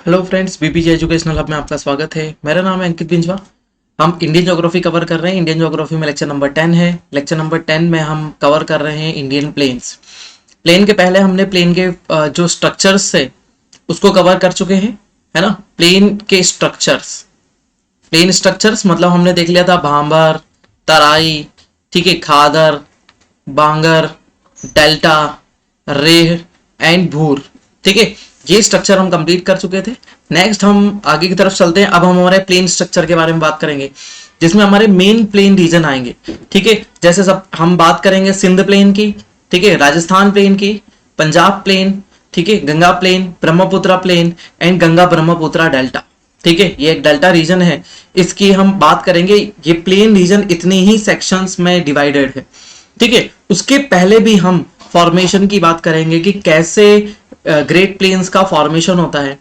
Hello friends, बीपीजे educational hub में आपका स्वागत है। मेरा नाम है अंकित बिंजवा। हम इंडियन ज्योग्राफी कवर कर रहे हैं। इंडियन ज्योग्राफी में लेक्चर नंबर 10 है। लेक्चर नंबर 10 में हम कवर कर रहे हैं इंडियन प्लेन्स। प्लेन के पहले हमने प्लेन के जो स्ट्रक्चर्स थे उसको कवर कर चुके हैं, है ना। प्लेन के स्ट्रक्चर्स, प्लेन स्ट्रक्चर्स मतलब हमने देख लिया था भांबर, तराई, ठीक है, खादर, बांगर, डेल्टा, रेह एंड भूर, ठीक है। ये स्ट्रक्चर हम कंप्लीट कर चुके थे। नेक्स्ट हम आगे की तरफ चलते हैं। अब हम हमारे प्लेन स्ट्रक्चर के बारे में बात करेंगे, जिसमें हमारे मेन प्लेन रीजन आएंगे, ठीक है। जैसे सब हम बात करेंगे सिंध प्लेन की, ठीक है, राजस्थान प्लेन की, पंजाब प्लेन, ठीक है, Ganga plain, Brahmaputra plain and Ganga Brahmaputra delta, ठीक है। ये एक डेल्टा रीजन है, इसकी हम बात करेंगे। ये प्लेन रीजन इतने ही सेक्शंस में डिवाइडेड है, ठीक है। उसके पहले भी हम फॉर्मेशन की बात करेंगे कि कैसे ग्रेट प्लेन्स का फॉर्मेशन होता है।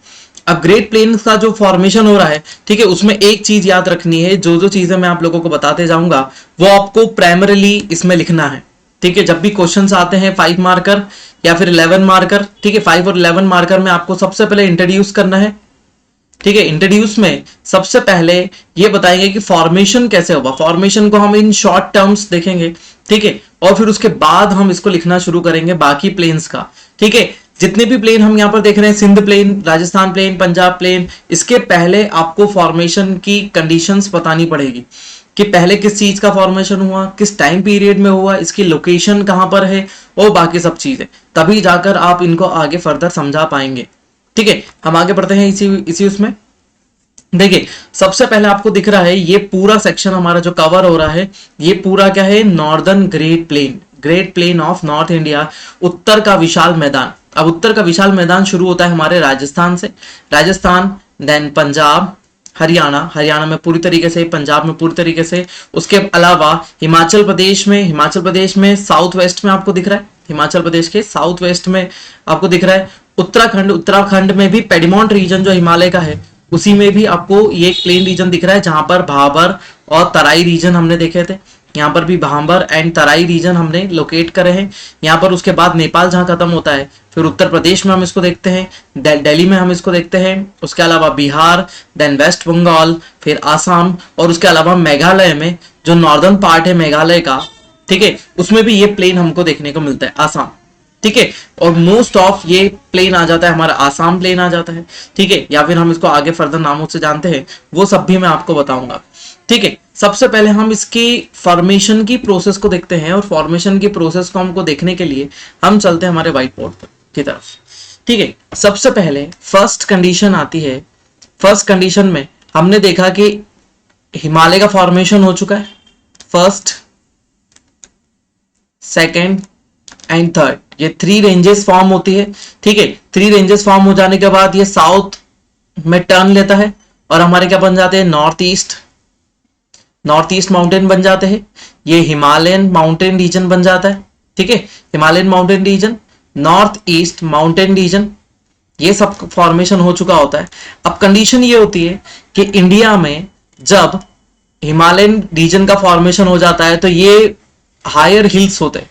अब ग्रेट प्लेन्स का जो फॉर्मेशन हो रहा है, ठीक है, उसमें एक चीज याद रखनी है। जो चीजें मैं आप लोगों को बताते जाऊंगा वो आपको प्राइमरीली इसमें लिखना है, ठीक है। जब भी क्वेश्चंस आते हैं 5 मार्कर या फिर 11 मार्कर, ठीक है, 5 और 11 मार्कर में आपको सबसे पहले इंट्रोड्यूस करना है, ठीक है। इंट्रोड्यूस में सबसे पहले ये बताएंगे कि फॉर्मेशन कैसे होगा। फॉर्मेशन को हम इन शॉर्ट टर्म्स देखेंगे, ठीक है, और फिर उसके बाद हम इसको लिखना शुरू करेंगे बाकी प्लेन्स का, ठीक है। जितने भी प्लेन हम यहाँ पर देख रहे हैं, Sindh plain, Rajasthan plain, Punjab plain, इसके पहले आपको फॉर्मेशन की कंडीशंस बतानी पड़ेगी कि पहले किस चीज का फॉर्मेशन हुआ, किस टाइम पीरियड में हुआ, इसकी लोकेशन कहां पर है और बाकी सब चीजें, तभी जाकर आप इनको आगे फर्दर समझा पाएंगे, ठीक है। हम आगे बढ़ते हैं इसी उसमें। देखिए, सबसे पहले आपको दिख रहा है ये पूरा सेक्शन हमारा जो कवर हो रहा है, ये पूरा क्या है, northern great plain, great plain of north India, उत्तर का विशाल मैदान। अब उत्तर का विशाल मैदान शुरू होता है हमारे राजस्थान से, राजस्थान, देन पंजाब, हरियाणा, हरियाणा में पूरी तरीके से, पंजाब में पूरी तरीके से। उसके अलावा हिमाचल प्रदेश में साउथ वेस्ट में आपको दिख रहा है, हिमाचल प्रदेश के साउथ वेस्ट में आपको दिख रहा है। उत्तराखंड में भी पेडिमोंट रीजन जो हिमालय का है, उसी में भी आपको ये एक प्लेन रीजन दिख रहा है, जहां पर भाबर और तराई रीजन हमने देखे थे। यहाँ पर भी भाबर एंड तराई रीजन हमने लोकेट करे हैं यहाँ पर। उसके बाद नेपाल जहां खत्म होता है, फिर उत्तर प्रदेश में हम इसको देखते हैं, दिल्ली में हम इसको देखते हैं। उसके अलावा बिहार, देन वेस्ट बंगाल, फिर आसाम, और उसके अलावा मेघालय में जो नॉर्दर्न पार्ट है मेघालय का, ठीक है, उसमें भी ये प्लेन हमको देखने को मिलता है, आसाम, ठीक है। और मोस्ट ऑफ ये प्लेन आ जाता है हमारा आसाम प्लेन आ जाता है, ठीक है, या फिर हम इसको आगे फर्दर नामों से जानते हैं, वो सब भी मैं आपको बताऊंगा, ठीक है। सबसे पहले हम इसकी फॉर्मेशन की प्रोसेस को देखते हैं, और फॉर्मेशन की प्रोसेस को हमको देखने के लिए हम चलते हैं हमारे व्हाइट बोर्ड की तरफ, ठीक है। सबसे पहले फर्स्ट कंडीशन आती है। फर्स्ट कंडीशन में हमने देखा कि हिमालय का फॉर्मेशन हो चुका है, फर्स्ट, सेकेंड एंड थर्ड, ये 3 रेंजेस फॉर्म होती है, ठीक है। 3 रेंजेस फॉर्म हो जाने के बाद ये साउथ में टर्न लेता है और हमारे क्या बन जाते हैं, नॉर्थ ईस्ट माउंटेन बन जाते हैं। ये हिमालयन माउंटेन रीजन बन जाता है, ठीक है, Himalayan mountain region, north east mountain region, ये सब फॉर्मेशन हो चुका होता है। अब कंडीशन ये होती है कि इंडिया में जब हिमालयन रीजन का फॉर्मेशन हो जाता है तो ये हायर हिल्स होते हैं,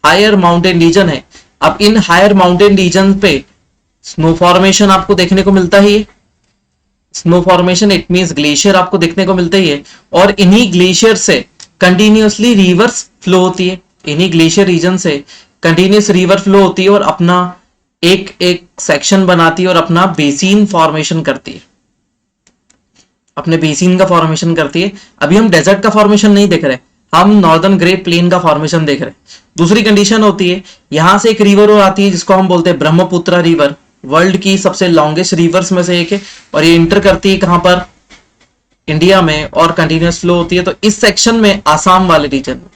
हायर माउंटेन रीजन है। अब इन हायर माउंटेन रीजन पे स्नो फॉर्मेशन आपको देखने को मिलता ही है। Snow formation it means glacier आपको देखने को मिलते ही है, और इन्हीं ग्लेशियर से कंटिन्यूअसली रिवर्स फ्लो होती है। इन्हीं ग्लेशियर रीजन से कंटिन्यूअस रिवर फ्लो होती है और अपना एक एक सेक्शन बनाती है और अपना बेसिन फॉर्मेशन करती है, अपने बेसिन का फॉर्मेशन करती है। अभी हम डेजर्ट का फॉर्मेशन नहीं देख रहे, हम नॉर्दर्न ग्रेट प्लेन का फॉर्मेशन देख रहे हैं। दूसरी कंडीशन होती है, यहां से एक रिवर आती है जिसको हम बोलते हैं ब्रह्मपुत्रा रिवर, वर्ल्ड की सबसे लॉन्गेस्ट रिवर्स में से एक है, और ये इंटर करती है कहां पर, इंडिया में, और कंटिन्यूअस फ्लो होती है। तो इस सेक्शन में आसाम वाले रीजन में,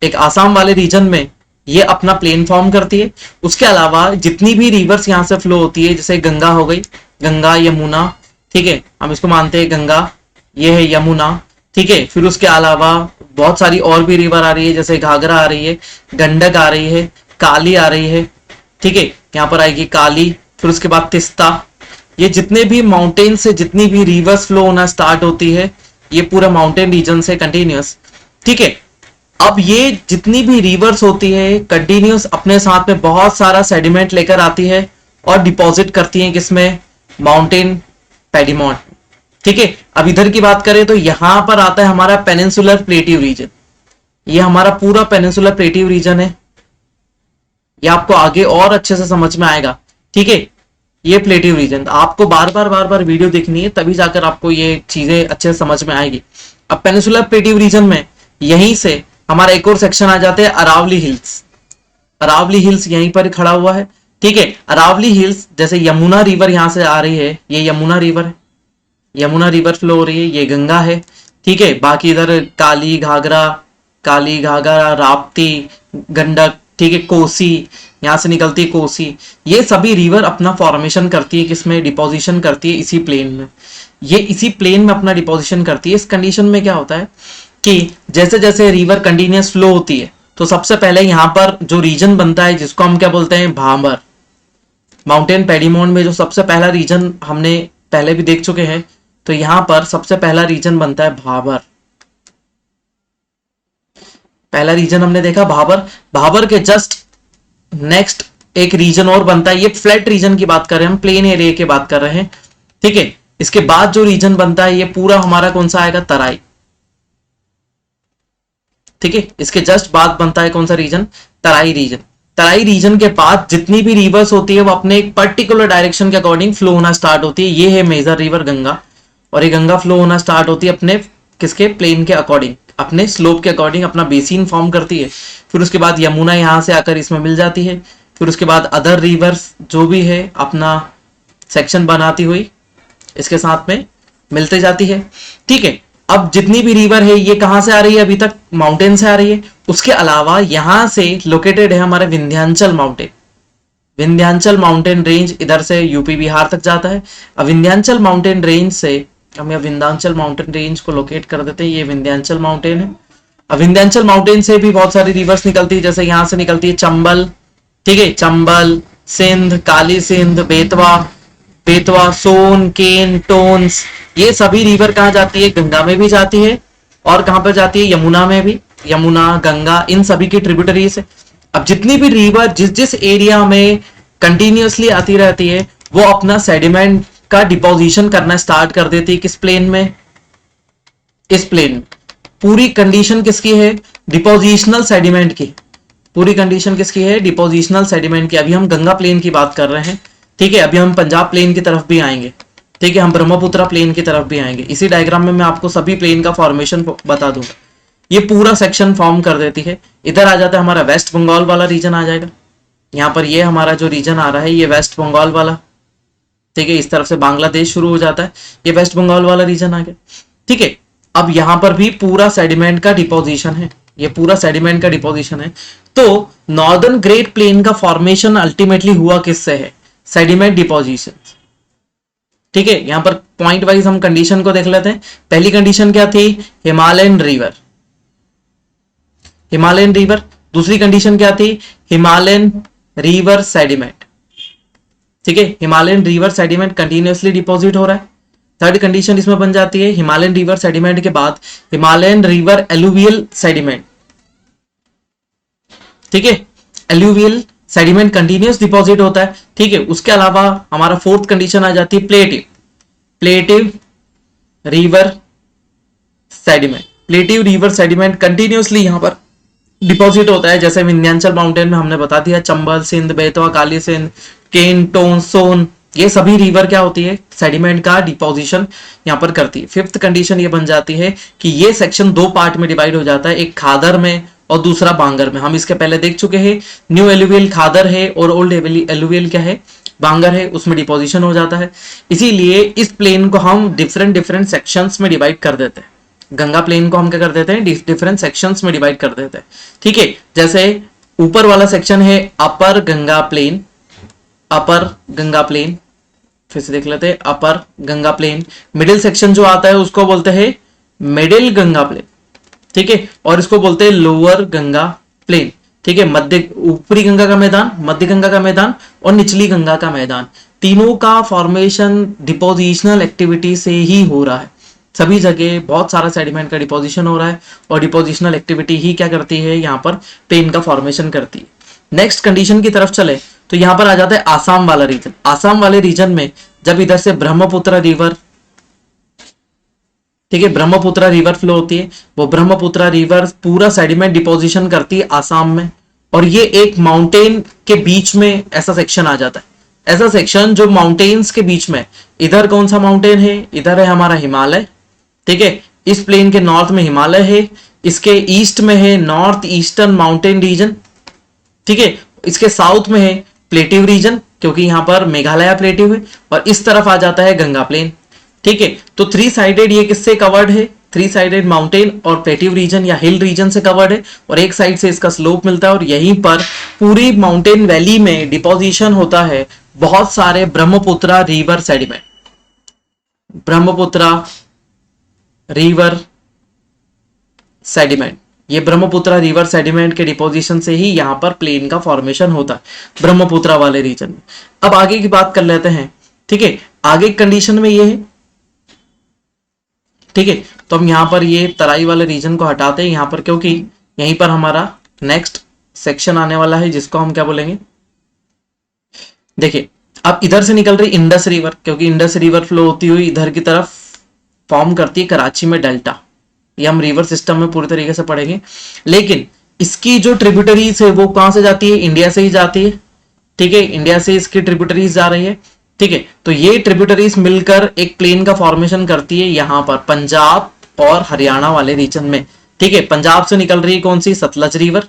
एक आसाम वाले रीजन में ये अपना प्लेन फॉर्म करती है। उसके अलावा जितनी भी रिवर्स यहां से फ्लो होती है, जैसे गंगा हो गई, गंगा, यमुना, ठीक है, हम इसको मानते हैं गंगा, ये है यमुना, ठीक है। फिर उसके अलावा बहुत सारी और भी रिवर आ रही है, जैसे घाघरा आ रही है, गंडक आ रही है, काली आ रही है, ठीक है, यहाँ पर आएगी काली, फिर उसके बाद तिस्ता। ये जितने भी माउंटेन से जितनी भी रिवर्स फ्लो होना स्टार्ट होती है, ये पूरा माउंटेन रीजन से कंटिन्यूअस, ठीक है। अब ये जितनी भी रिवर्स होती है कंटिन्यूअस अपने साथ में बहुत सारा सेडिमेंट लेकर आती है, और डिपॉजिट करती हैं किसमें, माउंटेन पेडिमॉन्ट। ठीक है, अब इधर की बात करें तो यहां पर आता है हमारा पेनिनसुलर प्लेटिव रीजन। ये हमारा पूरा पेनिनसुलर प्लेटिव रीजन है, ये आपको आगे और अच्छे से समझ में आएगा। ठीक है, ये प्लेटिव रीजन आपको बार बार वीडियो देखनी है, तभी जाकर आपको ये चीजें अच्छे से समझ में आएगी। अब पेनिनसुलर प्लेटिव रीजन में यहीं से हमारा एक और सेक्शन आ जाते हैं अरावली हिल्स। अरावली हिल्स यहीं पर खड़ा हुआ है। ठीक है, अरावली हिल्स जैसे यमुना रिवर यहां से आ रही है, ये यमुना रिवर है, यमुना रिवर फ्लो हो रही है, ये गंगा है। ठीक है, बाकी इधर काली घाघरा, राप्ती, गंडक, ठीक है, कोसी, यहां से निकलती है कोसी। ये सभी रिवर अपना फॉर्मेशन करती है किसमें, डिपोजिशन करती है इसी प्लेन में। ये इसी प्लेन में अपना डिपोजिशन करती है। इस कंडीशन में क्या होता है कि जैसे जैसे रिवर कंटिन्यूस फ्लो होती है तो सबसे पहले यहाँ पर जो रीजन बनता है जिसको हम क्या बोलते हैं, भाबर। माउंटेन पेडिमोंट में जो सबसे पहला रीजन हमने पहले भी देख चुके हैं, तो यहां पर सबसे पहला रीजन बनता है भाबर। पहला रीजन हमने देखा भाबर। भाबर के जस्ट नेक्स्ट एक रीजन और बनता है, ये फ्लैट रीजन की बात कर रहे हैं हम, प्लेन एरिया की बात कर रहे हैं। ठीक है, इसके बाद जो रीजन बनता है ये पूरा हमारा कौन सा आएगा, तराई। ठीक है, इसके जस्ट बाद बनता है कौन सा रीजन, तराई रीजन। तराई रीजन के बाद जितनी भी रिवर्स होती है वो अपने एक पर्टिकुलर डायरेक्शन के अकॉर्डिंग फ्लो होना स्टार्ट होती है। ये है मेजर रिवर गंगा, और ये गंगा फ्लो होना स्टार्ट होती है अपने किसके, प्लेन के अकॉर्डिंग, अपने स्लोप के अकॉर्डिंग अपना बेसिन फॉर्म करती है। फिर उसके बाद यमुना यहां से आकर इसमें मिल जाती है। फिर उसके बाद अदर रिवर्स जो भी है अपना सेक्शन बनाती हुई इसके साथ में मिलते जाती है। ठीक है, अब जितनी भी रिवर है ये कहां से आ रही है, अभी तक माउंटेन से आ रही है। उसके अलावा यहां से लोकेटेड है हमारे Vindhyachal mountain. Vindhyachal mountain range इधर से यूपी बिहार तक जाता है। अब विंध्याचल माउंटेन रेंज से हम यहाँ विंध्याचल माउंटेन रेंज को लोकेट कर देते हैं, ये विंध्याचल माउंटेन है। अब विंध्याचल माउंटेन से भी बहुत सारी रिवर्स निकलती है, जैसे यहां से निकलती है चंबल। ठीक है, चंबल, सिंध, काली सिंध, बेतवा, सोन, केन, टोन्स, ये सभी रिवर कहाँ जाती है, गंगा में भी जाती है। और कहां पर जाती है, यमुना में भी, यमुना, गंगा, इन सभी की ट्रिब्यूटरीज है। अब जितनी भी रिवर जिस जिस एरिया में कंटिन्यूअसली आती रहती है वो अपना सेडिमेंट का डिपोजिशन करना स्टार्ट कर देती है किस प्लेन में, इस प्लेन में। पूरी कंडीशन किसकी है, डिपोजिशनल सेडिमेंट की। पूरी कंडीशन किसकी है, डिपोजिशनल सेडिमेंट की। अभी हम गंगा प्लेन की बात कर रहे हैं। ठीक है, अभी हम पंजाब प्लेन की तरफ भी आएंगे। ठीक है, हम ब्रह्मपुत्र प्लेन की तरफ भी आएंगे। इसी डायग्राम में मैं आपको सभी प्लेन का फॉर्मेशन बता दूंगा। ये पूरा सेक्शन फॉर्म कर देती है। इधर आ जाता है हमारा वेस्ट बंगाल वाला रीजन आ जाएगा। यहाँ पर ये हमारा जो रीजन आ रहा है ये वेस्ट बंगाल वाला। ठीक है, इस तरफ से बांग्लादेश शुरू हो जाता है, ये वेस्ट बंगाल वाला रीजन आ गया। ठीक है, अब यहां पर भी पूरा सेडिमेंट का डिपोजिशन है, ये पूरा सेडिमेंट का डिपोजिशन है। तो नॉर्दर्न ग्रेट प्लेन का फॉर्मेशन अल्टीमेटली हुआ किससे है, सेडिमेंट डिपोजिशन। ठीक है, यहां पर पॉइंट वाइज हम कंडीशन को देख लेते हैं। पहली कंडीशन क्या थी, हिमालयन रिवर, हिमालयन रिवर। दूसरी कंडीशन क्या थी, हिमालयन रिवर सेडिमेंट। ठीक है, Himalayan river sediment continuously deposit हो रहा है। थर्ड कंडीशन इसमें बन जाती है, हिमालयन रिवर सेडिमेंट के बाद हिमालयन रिवर एलुवियल सेडिमेंट। ठीक है, एलुवियल सेडिमेंट कंटिन्यूअस डिपॉजिट होता है। ठीक है, उसके अलावा हमारा फोर्थ कंडीशन आ जाती है प्लेटिव river sediment. प्लेटिव river sediment continuously यहां पर डिपॉजिट होता है। जैसे विंध्याचल माउंटेन में हमने बता दिया, चंबल, सिंध, बेतवा, काली सिंध, केन, टोन, सोन, ये सभी रिवर क्या होती है, सेडिमेंट का डिपोजिशन यहां पर करती है। फिफ्थ कंडीशन ये बन जाती है कि ये सेक्शन दो पार्ट में डिवाइड हो जाता है, एक खादर में और दूसरा बांगर में। हम इसके पहले देख चुके हैं, न्यू एलुवियल खादर है और ओल्ड एलुवियल क्या है, बांगर है, उसमें डिपोजिशन हो जाता है। इसीलिए इस प्लेन को हम डिफरेंट सेक्शंस में डिवाइड कर देते हैं। गंगा प्लेन को हम क्या कर देते हैं, डिफरेंट सेक्शंस में डिवाइड कर देते हैं। ठीक है, जैसे ऊपर वाला सेक्शन है अपर गंगा प्लेन, अपर गंगा प्लेन, फिर से देख लेते हैं, अपर गंगा प्लेन। मिडिल सेक्शन जो आता है उसको बोलते हैं मिडिल गंगा प्लेन। ठीक है, और इसको बोलते हैं लोअर गंगा प्लेन। ठीक है, मध्य, ऊपरी गंगा का मैदान, मध्य गंगा का मैदान और निचली गंगा का मैदान, तीनों का फॉर्मेशन डिपोजिशनल एक्टिविटी से ही हो रहा है। सभी जगह बहुत सारा सेडिमेंट का डिपोजिशन हो रहा है और डिपोजिशनल एक्टिविटी ही क्या करती है, यहाँ पर प्लेन का फॉर्मेशन करती है। नेक्स्ट कंडीशन की तरफ चले तो यहां पर आ जाता है आसाम वाला रीजन। आसाम वाले रीजन में जब इधर से ब्रह्मपुत्र रिवर, ठीक है, ब्रह्मपुत्र रिवर फ्लो होती है, वो ब्रह्मपुत्र रिवर पूरा सेडिमेंट डिपोजिशन करती है आसाम में, और ये एक माउंटेन के बीच में ऐसा सेक्शन आ जाता है। ऐसा सेक्शन जो माउंटेन्स के बीच में, इधर कौन सा माउंटेन है, इधर है हमारा हिमालय, ठीक है, इस प्लेन के नॉर्थ में हिमालय है, इसके ईस्ट में है नॉर्थ ईस्टर्न माउंटेन रीजन, ठीक है, इसके साउथ में है प्लेटिव रीजन क्योंकि यहां पर मेघालय प्लेटिव है, और इस तरफ आ जाता है गंगा प्लेन, ठीक है। तो थ्री साइडेड ये किससे कवर्ड है, थ्री साइडेड माउंटेन और प्लेटिव रीजन या हिल रीजन से कवर्ड है, और एक साइड से इसका स्लोप मिलता है, और यहीं पर पूरी माउंटेन वैली में डिपोजिशन होता है बहुत सारे Brahmaputra river sediment. Brahmaputra river sediment, ये ब्रह्मपुत्र रिवर सेडिमेंट के डिपोजिशन से ही यहां पर प्लेन का फॉर्मेशन होता है ब्रह्मपुत्र वाले रीजन में। अब आगे की बात कर लेते हैं, ठीक है, आगे कंडीशन में ये है, ठीक है, तो हम यहां पर ये तराई वाले रीजन को हटाते हैं यहां पर, क्योंकि यहीं पर हमारा नेक्स्ट सेक्शन आने वाला है जिसको हम क्या बोलेंगे, देखिए अब इधर से निकल रही इंडस रिवर, क्योंकि इंडस रिवर फ्लो होती हुई इधर की तरफ फॉर्म करती है कराची में डेल्टा, ये हम रिवर सिस्टम में पूरी तरीके से पढ़ेंगे। लेकिन इसकी जो ट्रिब्यूटरीज है वो कहां से जाती है, इंडिया से ही जाती है, ठीक है, इंडिया से इसकी ट्रिब्यूटरीज जा रही है, ठीक है। तो ये ट्रिब्यूटरीज मिलकर एक प्लेन का फॉर्मेशन करती है यहां पर पंजाब और हरियाणा वाले रीजन में, ठीक है। पंजाब से निकल रही है कौन सी, सतलज रिवर,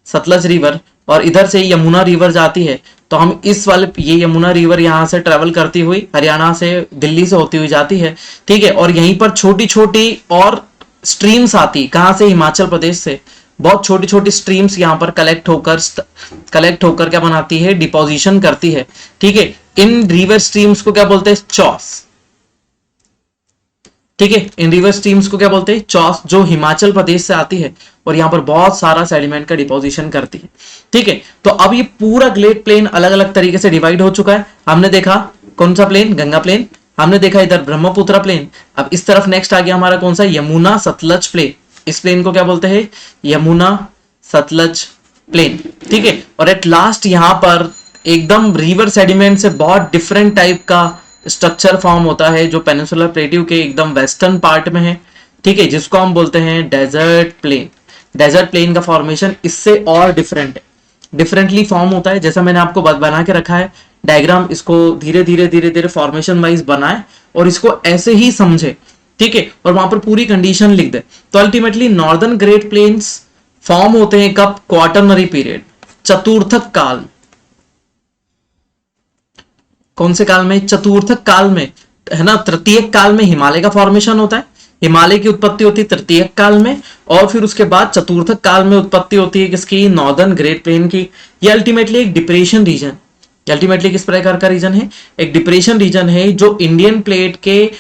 सतलज रिवर, और इधर से यमुना रिवर जाती है, तो हम इस वाले, ये यमुना रिवर यहां से ट्रेवल करती हुई हरियाणा से दिल्ली से होती हुई जाती है, ठीक है, और यहीं पर छोटी छोटी और स्ट्रीम्स आती, कहां से, हिमाचल प्रदेश से बहुत छोटी छोटी स्ट्रीम्स यहां पर कलेक्ट होकर क्या बनाती है, डिपोजिशन करती है, ठीक है। इन रिवर स्ट्रीम्स को क्या बोलते हैं, चॉस, ठीक है, इन रिवर स्ट्रीम्स को क्या बोलते हैं, चॉस, जो हिमाचल प्रदेश से आती है और यहां पर बहुत सारा सेडिमेंट का डिपोजिशन करती है, ठीक है। तो अब ये पूरा ग्लेड प्लेन अलग अलग तरीके से डिवाइड हो चुका है। हमने देखा कौन सा प्लेन, गंगा प्लेन, हमने देखा इधर ब्रह्मपुत्र प्लेन, अब इस तरफ नेक्स्ट आ गया हमारा कौन सा, यमुना सतलज प्लेन, इस प्लेन को क्या बोलते हैं, यमुना सतलज प्लेन, ठीक है। और एट लास्ट यहां पर एकदम रिवर सेडिमेंट से बहुत डिफरेंट टाइप का स्ट्रक्चर फॉर्म होता है जो पेनिनसुलर प्लेट्यू के एकदम वेस्टर्न पार्ट में है, ठीक है, जिसको हम बोलते हैं डेजर्ट प्लेन। डेजर्ट प्लेन का फॉर्मेशन इससे और डिफरेंट है, डिफरेंटली फॉर्म होता है, जैसा मैंने आपको बना के रखा है डायग्राम, इसको धीरे धीरे फॉर्मेशन वाइज बनाए और इसको ऐसे ही समझे, ठीक है, और वहां पर पूरी कंडीशन लिख दे। तो ultimately northern great plains form होते हैं कब, क्वार्टरनरी पीरियड, चतुर्थक काल। कौन से काल में, चतुर्थक काल में, है ना। तृतीयक काल में हिमालय का फॉर्मेशन होता है, हिमालय की उत्पत्ति होती है तृतीयक काल में, और फिर उसके बाद चतुर्थक काल में उत्पत्ति होती है किसकी, नॉर्दर्न ग्रेट प्लेन की। ये अल्टीमेटली एक डिप्रेशन रीजन, अल्टीमेटली किस प्रकार का रीजन है, एक डिप्रेशन रीजन है जो इंडियन प्लेट के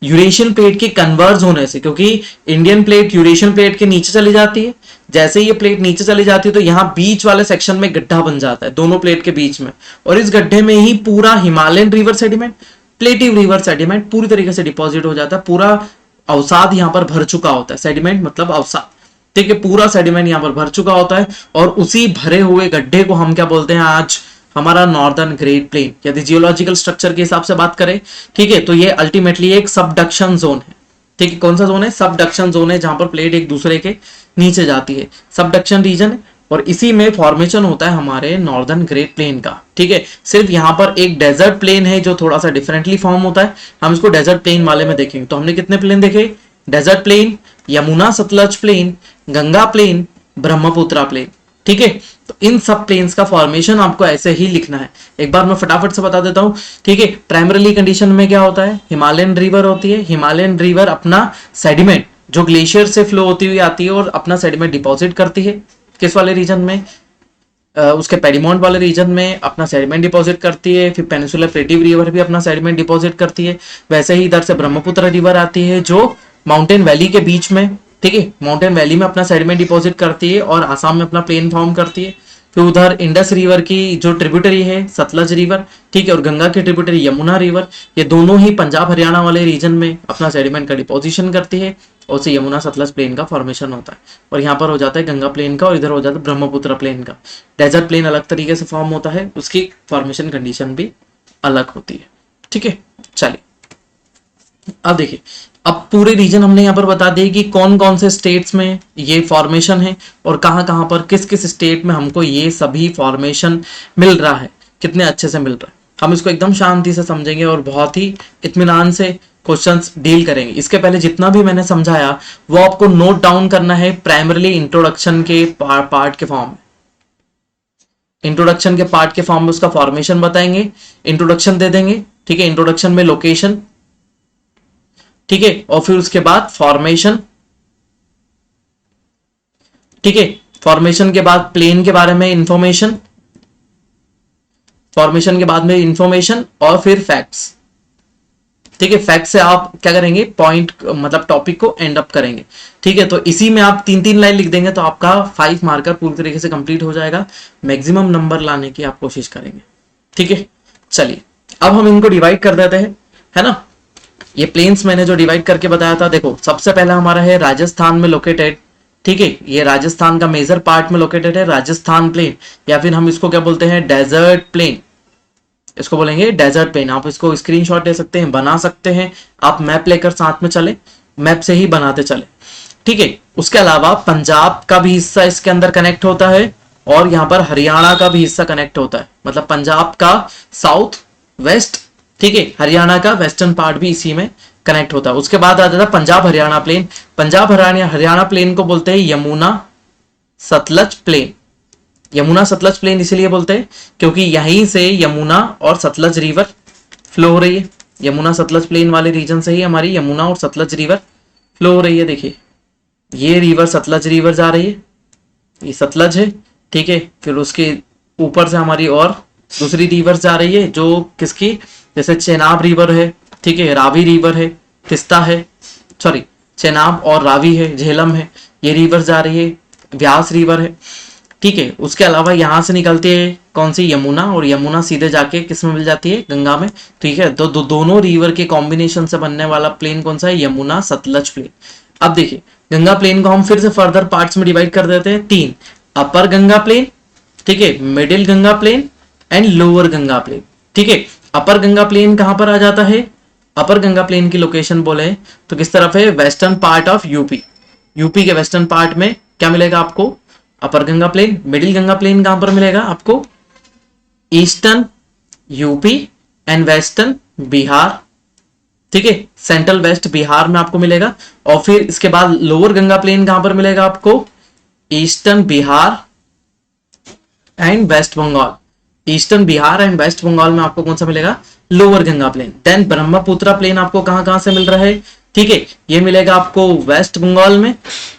यूरेशियन प्लेट के कन्वर्ज होने से, क्योंकि इंडियन प्लेट यूरेशियन प्लेट के नीचे चली जाती है, जैसे ये प्लेट नीचे चली जाती है तो यहाँ बीच वाले सेक्शन में गड्ढा बन जाता है दोनों प्लेट के बीच में, और इस गड्ढे में ही पूरा Himalayan river sediment, प्लेटिव river sediment पूरी तरीके से डिपॉजिट हो जाता है। पूरा अवसाद यहाँ पर भर चुका होता है, सेडिमेंट मतलब अवसाद, ठीक है, पूरा सेडिमेंट यहाँ पर भर चुका होता है, और उसी भरे हुए गड्ढे को हम क्या बोलते हैं आज, हमारा नॉर्दर्न ग्रेट प्लेन। यदि जियोलॉजिकल स्ट्रक्चर के हिसाब से बात करें, ठीक है, तो ये अल्टीमेटली एक सबडक्शन जोन है, ठीक है, कौन सा जोन है, सबडक्शन जोन है, जहां पर प्लेट एक दूसरे के नीचे जाती है, सबडक्शन रीजन है, और इसी में फॉर्मेशन होता है हमारे नॉर्दर्न ग्रेट प्लेन का, ठीक है। सिर्फ यहाँ पर एक डेजर्ट प्लेन है जो थोड़ा सा डिफरेंटली फॉर्म होता है, हम इसको डेजर्ट प्लेन वाले में देखेंगे। तो हमने कितने प्लेन देखे, desert plain, Yamuna Sutlej plain, Ganga plain, Brahmaputra plain, ठीक है। तो इन सब प्लेन्स का फॉर्मेशन आपको ऐसे ही लिखना है। एक बार मैं फटाफट से बता देता हूं, ठीक है। प्राइमरीली कंडीशन में क्या होता है, हिमालयन रिवर होती है, हिमालयन रिवर अपना सेडिमेंट जो ग्लेशियर से फ्लो होती हुई आती है और अपना सेडिमेंट डिपॉजिट करती है किस वाले रीजन में, उसके पेडिमोंट वाले रीजन में अपना सेडिमेंट डिपॉजिट करती है। फिर पेनिनसुलर प्लेटिव रिवर भी अपना सेडिमेंट डिपॉजिट करती है। वैसे ही इधर से ब्रह्मपुत्र रिवर आती है जो माउंटेन वैली के बीच में, ठीक है, माउंटेन वैली में अपना सेडिमेंट डिपॉजिट करती है और आसाम में अपना प्लेन फॉर्म करती है, फिर उधर इंडस रिवर की जो ट्रिब्यूटरी है सतलज रिवर, ठीक है, और गंगा की ट्रिब्यूटरी यमुना रिवर, ये दोनों ही पंजाब हरियाणा वाले रीजन में अपना सेडिमेंट का डिपोजिशन करती है और उससे यमुना सतलज प्लेन का फॉर्मेशन होता है। और यहाँ पर हो जाता है गंगा प्लेन का और इधर हो जाता है ब्रह्मपुत्र प्लेन का। डेजर्ट प्लेन अलग तरीके से फॉर्म होता है, उसकी फॉर्मेशन कंडीशन भी अलग होती है। ठीक है, चलिए अब देखिए, अब पूरे रीजन हमने यहाँ पर बता दिए कि कौन कौन से स्टेट्स में ये फॉर्मेशन है और कहाँ कहाँ पर किस किस स्टेट में हमको ये सभी फॉर्मेशन मिल रहा है, कितने अच्छे से मिल रहा है। हम इसको एकदम शांति से समझेंगे और बहुत ही इत्मीनान से क्वेश्चंस डील करेंगे। इसके पहले जितना भी मैंने समझाया वो आपको नोट डाउन करना है प्राइमरली इंट्रोडक्शन के पार्ट के फॉर्म में। इंट्रोडक्शन के पार्ट के फॉर्म में उसका फॉर्मेशन बताएंगे, इंट्रोडक्शन दे देंगे, ठीक है, इंट्रोडक्शन में लोकेशन, ठीक है, और फिर उसके बाद फॉर्मेशन, ठीक है, फॉर्मेशन के बाद प्लेन के बारे में इंफॉर्मेशन, फॉर्मेशन के बाद में इंफॉर्मेशन और फिर फैक्ट्स, ठीक है। फैक्ट से आप क्या करेंगे, पॉइंट मतलब टॉपिक को एंड अप करेंगे, ठीक है। तो इसी में आप 3-3 लाइन लिख देंगे तो आपका 5 मार्कर पूरी तरीके से कंप्लीट हो जाएगा। मैक्सिमम नंबर लाने की आप कोशिश करेंगे, ठीक है। चलिए अब हम इनको डिवाइड कर देते हैं, है ना। ये प्लेन्स मैंने जो डिवाइड करके बताया था, देखो सबसे पहला हमारा है राजस्थान में लोकेटेड, ठीक है, ये राजस्थान का मेजर पार्ट में लोकेटेड है राजस्थान प्लेन, या फिर हम इसको क्या बोलते हैं, डेजर्ट प्लेन, इसको बोलेंगे डेजर्ट प्लेन। आप इसको स्क्रीनशॉट ले सकते हैं, बना सकते हैं, आप मैप लेकर साथ में चले, मैप से ही बनाते चले, ठीक है। उसके अलावा पंजाब का भी हिस्सा इसके अंदर कनेक्ट होता है और यहाँ पर हरियाणा का भी हिस्सा कनेक्ट होता है, मतलब पंजाब का साउथ वेस्ट, ठीक है, हरियाणा का वेस्टर्न पार्ट भी इसी में कनेक्ट होता है। उसके बाद आ जाता है पंजाब हरियाणा प्लेन। पंजाब हरियाणा प्लेन को बोलते हैं यमुना सतलज प्लेन। यमुना सतलज प्लेन इसलिए बोलते हैं क्योंकि यहीं से यमुना और सतलज रिवर फ्लो हो रही है। यमुना सतलज प्लेन वाले रीजन से ही हमारी यमुना और सतलज रिवर फ्लो हो रही है। देखिए ये रिवर सतलज रिवर जा रही है, ये सतलज है, ठीक है। फिर उसके ऊपर से हमारी और दूसरी रिवर जा रही है जो किसकी, जैसे चेनाब रिवर है, ठीक है, रावी रिवर है, तिस्ता है, सॉरी चेनाब और रावी है, झेलम है, ये रिवर जा रही है, व्यास रिवर है, ठीक है। उसके अलावा यहाँ से निकलती है कौन सी, यमुना, और यमुना सीधे जाके किस में मिल जाती है, गंगा में, ठीक है। तो दोनों रिवर के कॉम्बिनेशन से बनने वाला प्लेन कौन सा है, यमुना सतलज प्लेन। अब देखिए गंगा प्लेन को हम फिर से फर्दर पार्ट्स में डिवाइड कर देते हैं 3, अपर गंगा प्लेन, ठीक है, middle Ganga plain and lower Ganga plain, ठीक है। अपर गंगा प्लेन कहां पर आ जाता है, अपर गंगा प्लेन की लोकेशन बोले तो किस तरफ है, western part of UP. UP के वेस्टर्न पार्ट में क्या मिलेगा आपको, upper Ganga plain. Middle Ganga plain कहां पर मिलेगा आपको, eastern UP and western Bihar, ठीक है, सेंट्रल वेस्ट बिहार में आपको मिलेगा। और फिर इसके बाद लोअर गंगा प्लेन कहां पर मिलेगा आपको, eastern Bihar and West Bengal. Eastern Bihar and West Bengal में आपको कौन सा मिलेगा, lower Ganga plain. Then Brahmaputra plain आपको कहां कहां से मिल रहा है, ठीक है, ये मिलेगा आपको वेस्ट बंगाल में,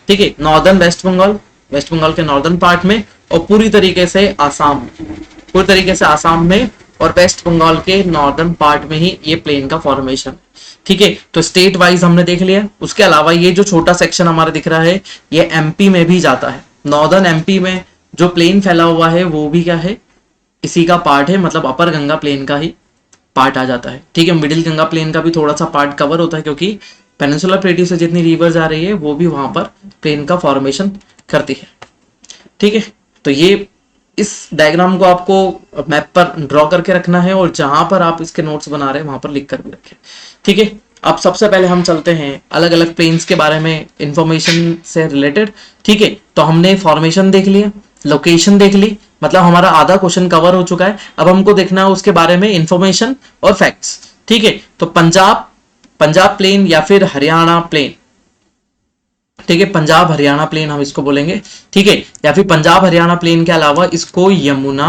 ठीक है, northern West Bengal, West Bengal के नॉर्दर्न पार्ट में, और पूरी तरीके से आसाम, पूरी तरीके से आसाम में और वेस्ट बंगाल के नॉर्दर्न पार्ट में ही ये प्लेन का फॉर्मेशन, ठीक है। तो स्टेट वाइज हमने देख लिया। उसके अलावा ये जो छोटा सेक्शन हमारा दिख रहा है ये एमपी में भी जाता है। नॉर्दर्न एमपी में जो प्लेन फैला हुआ है वो भी क्या है, इसी का पार्ट है, मतलब अपर गंगा प्लेन का ही पार्ट आ जाता है, ठीक है। मिडिल गंगा प्लेन का भी थोड़ा सा पार्ट कवर होता है क्योंकि पेनिनसुलर प्लेटू से जितनी रिवर्स आ रही है वो भी वहां पर प्लेन का फॉर्मेशन करती है, ठीक है। तो ये इस डायग्राम को आपको मैप पर ड्रॉ करके रखना है और जहां पर आप इसके नोट्स बना रहे हैं वहां पर लिख कर भी रखें, ठीक है। अब सबसे पहले हम चलते हैं अलग अलग प्लेन्स के बारे में इंफॉर्मेशन से रिलेटेड, ठीक है। तो हमने फॉर्मेशन देख लिया, लोकेशन देख ली, मतलब हमारा आधा क्वेश्चन कवर हो चुका है। अब हमको देखना है उसके बारे में इंफॉर्मेशन और फैक्ट्स, ठीक है। तो पंजाब प्लेन या फिर हरियाणा प्लेन, ठीक है, पंजाब हरियाणा प्लेन हम इसको बोलेंगे, ठीक है, या फिर पंजाब हरियाणा प्लेन के अलावा इसको यमुना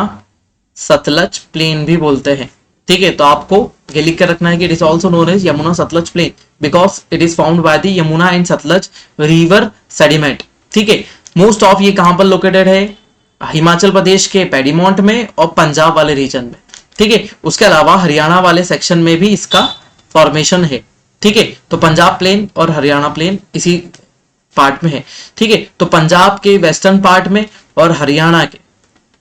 सतलज प्लेन भी बोलते हैं, ठीक है। तो आपको ये लिख कर रखना है कि it is also known as Yamuna Sutlej plain because it is found by the Yamuna and Sutlej river sediment, ठीक है। मोस्ट ऑफ ये कहां पर लोकेटेड है, हिमाचल प्रदेश के पेडीमोंट में और पंजाब वाले रीजन में, ठीक है। उसके अलावा हरियाणा वाले सेक्शन में भी इसका फॉर्मेशन है, ठीक है। तो पंजाब प्लेन और हरियाणा प्लेन इसी पार्ट में है, ठीक है। तो पंजाब के वेस्टर्न पार्ट में और हरियाणा के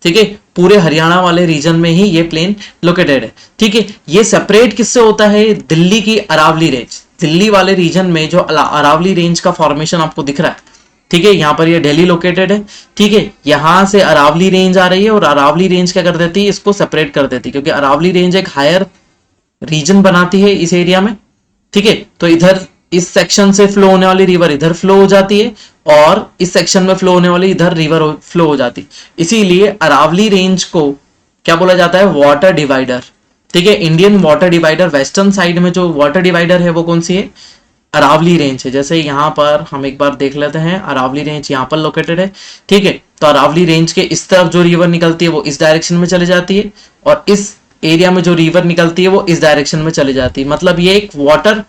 ठीक है, पूरे हरियाणा वाले रीजन में ही ये प्लेन लोकेटेड है। ठीक है, ये सेपरेट किससे होता है, दिल्ली की अरावली रेंज, दिल्ली वाले रीजन में जो अरावली रेंज का फॉर्मेशन आपको दिख रहा है, ठीक है, यहाँ पर ये दिल्ली लोकेटेड है। ठीक है, यहां से अरावली रेंज आ रही है और अरावली रेंज क्या कर देती है, इसको सेपरेट कर देती है, क्योंकि अरावली रेंज एक हायर रीजन बनाती है इस एरिया में। ठीक है, तो इधर इस सेक्शन से फ्लो होने वाली रिवर इधर फ्लो हो जाती है और इस सेक्शन में फ्लो होने वाली इधर रिवर फ्लो हो जाती है, इसीलिए अरावली रेंज को क्या बोला जाता है, वाटर डिवाइडर। ठीक है, Indian water divider, western side में जो वाटर डिवाइडर है वो कौन सी है, अरावली रेंज है। जैसे यहाँ पर हम एक बार देख लेते हैं, अरावली रेंज यहाँ पर लोकेटेड है। ठीक है, तो अरावली रेंज के इस तरफ जो रिवर निकलती है वो इस डायरेक्शन में चली जाती है और इस एरिया में जो रिवर निकलती है वो इस डायरेक्शन में चली जाती है। मतलब ये एक वाटर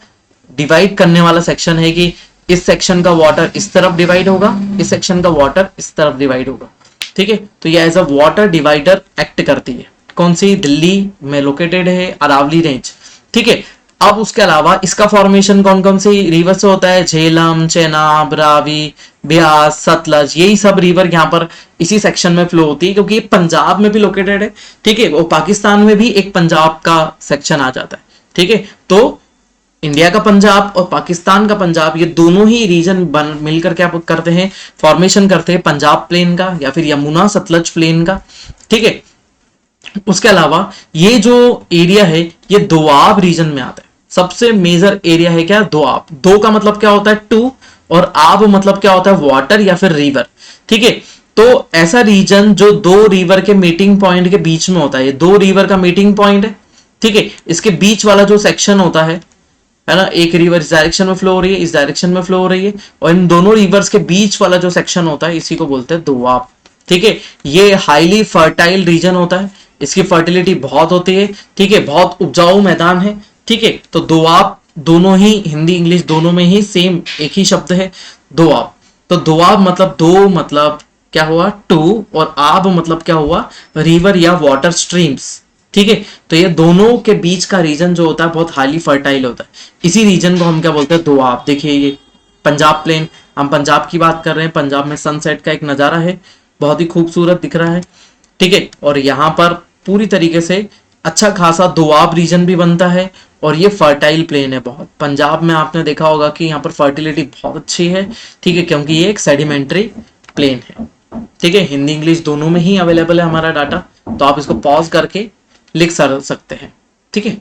डिवाइड करने वाला सेक्शन है कि इस सेक्शन का वाटर इस तरफ डिवाइड होगा, इस सेक्शन का वाटर इस तरफ डिवाइड होगा। ठीक है, तो ये as a water divider act करती है। कौन सी, दिल्ली में लोकेटेड है अरावली रेंज। ठीक है, अब उसके अलावा इसका फॉर्मेशन कौन कौन सी रिवर से होता है, झेलम, चेनाब, रावी, ब्यास, सतलज, यही सब रिवर यहाँ पर इसी सेक्शन में फ्लो होती है, क्योंकि ये पंजाब में भी लोकेटेड है। ठीक है, और पाकिस्तान में भी एक पंजाब का सेक्शन आ जाता है। ठीक है, तो इंडिया का पंजाब और पाकिस्तान का पंजाब, ये दोनों ही रीजन बन मिलकर क्या करते हैं, फॉर्मेशन करते हैं पंजाब प्लेन का या फिर यमुना सतलज प्लेन का। ठीक है, उसके अलावा ये जो एरिया है ये दोआब रीजन में आता है। सबसे मेजर एरिया है क्या, दोआब। दो का मतलब क्या होता है, टू, और आब मतलब क्या होता है, वाटर या फिर रिवर। ठीक है, तो ऐसा रीजन जो दो रिवर के मीटिंग पॉइंट के बीच में होता है, ये दो रिवर का मीटिंग पॉइंट है। ठीक है, इसके बीच वाला जो सेक्शन होता है ना, एक रिवर इस डायरेक्शन में फ्लो हो रही है, इस डायरेक्शन में फ्लो हो रही है, और इन दोनों रिवर्स के बीच वाला जो सेक्शन होता है इसी को बोलते हैं दोआब। ठीक है, ये हाईली फर्टाइल रीजन होता है, इसकी फर्टिलिटी बहुत होती है। ठीक है, बहुत उपजाऊ मैदान है। ठीक है, तो दोआब दोनों ही हिंदी इंग्लिश दोनों में ही सेम एक ही शब्द है, दोआब। तो दोआब मतलब दो, मतलब क्या हुआ, टू, और आब मतलब क्या हुआ, रिवर या वाटर स्ट्रीम्स। ठीक है, तो ये दोनों के बीच का रीजन जो होता है बहुत हाईली फर्टाइल होता है, इसी रीजन को हम क्या बोलते हैं, दोआब। देखिए ये पंजाब प्लेन, हम पंजाब की बात कर रहे हैं, पंजाब में सनसेट का एक नज़ारा है, बहुत ही खूबसूरत दिख रहा है। ठीक है, और यहाँ पर पूरी तरीके से अच्छा खासा दोआब रीजन भी बनता है और ये फर्टाइल प्लेन है बहुत। पंजाब में आपने देखा होगा कि यहाँ पर फर्टिलिटी बहुत अच्छी है। ठीक है, क्योंकि ये एक सेडिमेंट्री प्लेन है। ठीक है, हिंदी इंग्लिश दोनों में ही अवेलेबल है हमारा डाटा, तो आप इसको पॉज करके लिख सकते हैं। ठीक है,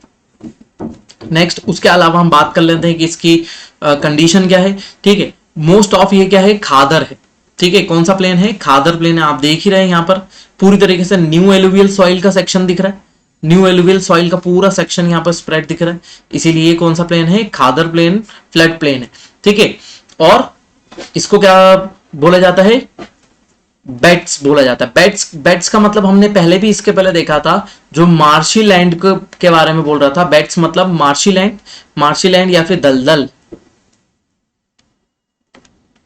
नेक्स्ट उसके अलावा हम बात कर लेते हैं कि इसकी कंडीशन क्या है। ठीक है, मोस्ट ऑफ ये क्या है, खादर है। ठीक है, कौन सा प्लेन है, खादर प्लेन है। आप देख ही रहे हैं यहाँ पर पूरी तरीके से न्यू एलुवियल सॉइल का सेक्शन दिख रहा है, न्यू एलुवियल सॉइल का पूरा सेक्शन यहाँ पर स्प्रेड दिख रहा है, इसीलिए कौन सा प्लेन है, खादर प्लेन, फ्लैट प्लेन है। ठीक है, और इसको क्या बोला जाता है, बेड्स बोला जाता है। बेड्स का मतलब हमने पहले भी इसके पहले देखा था, जो मार्शी लैंड के बारे में बोल रहा था। बेड्स मतलब मार्शी लैंड या फिर दलदल।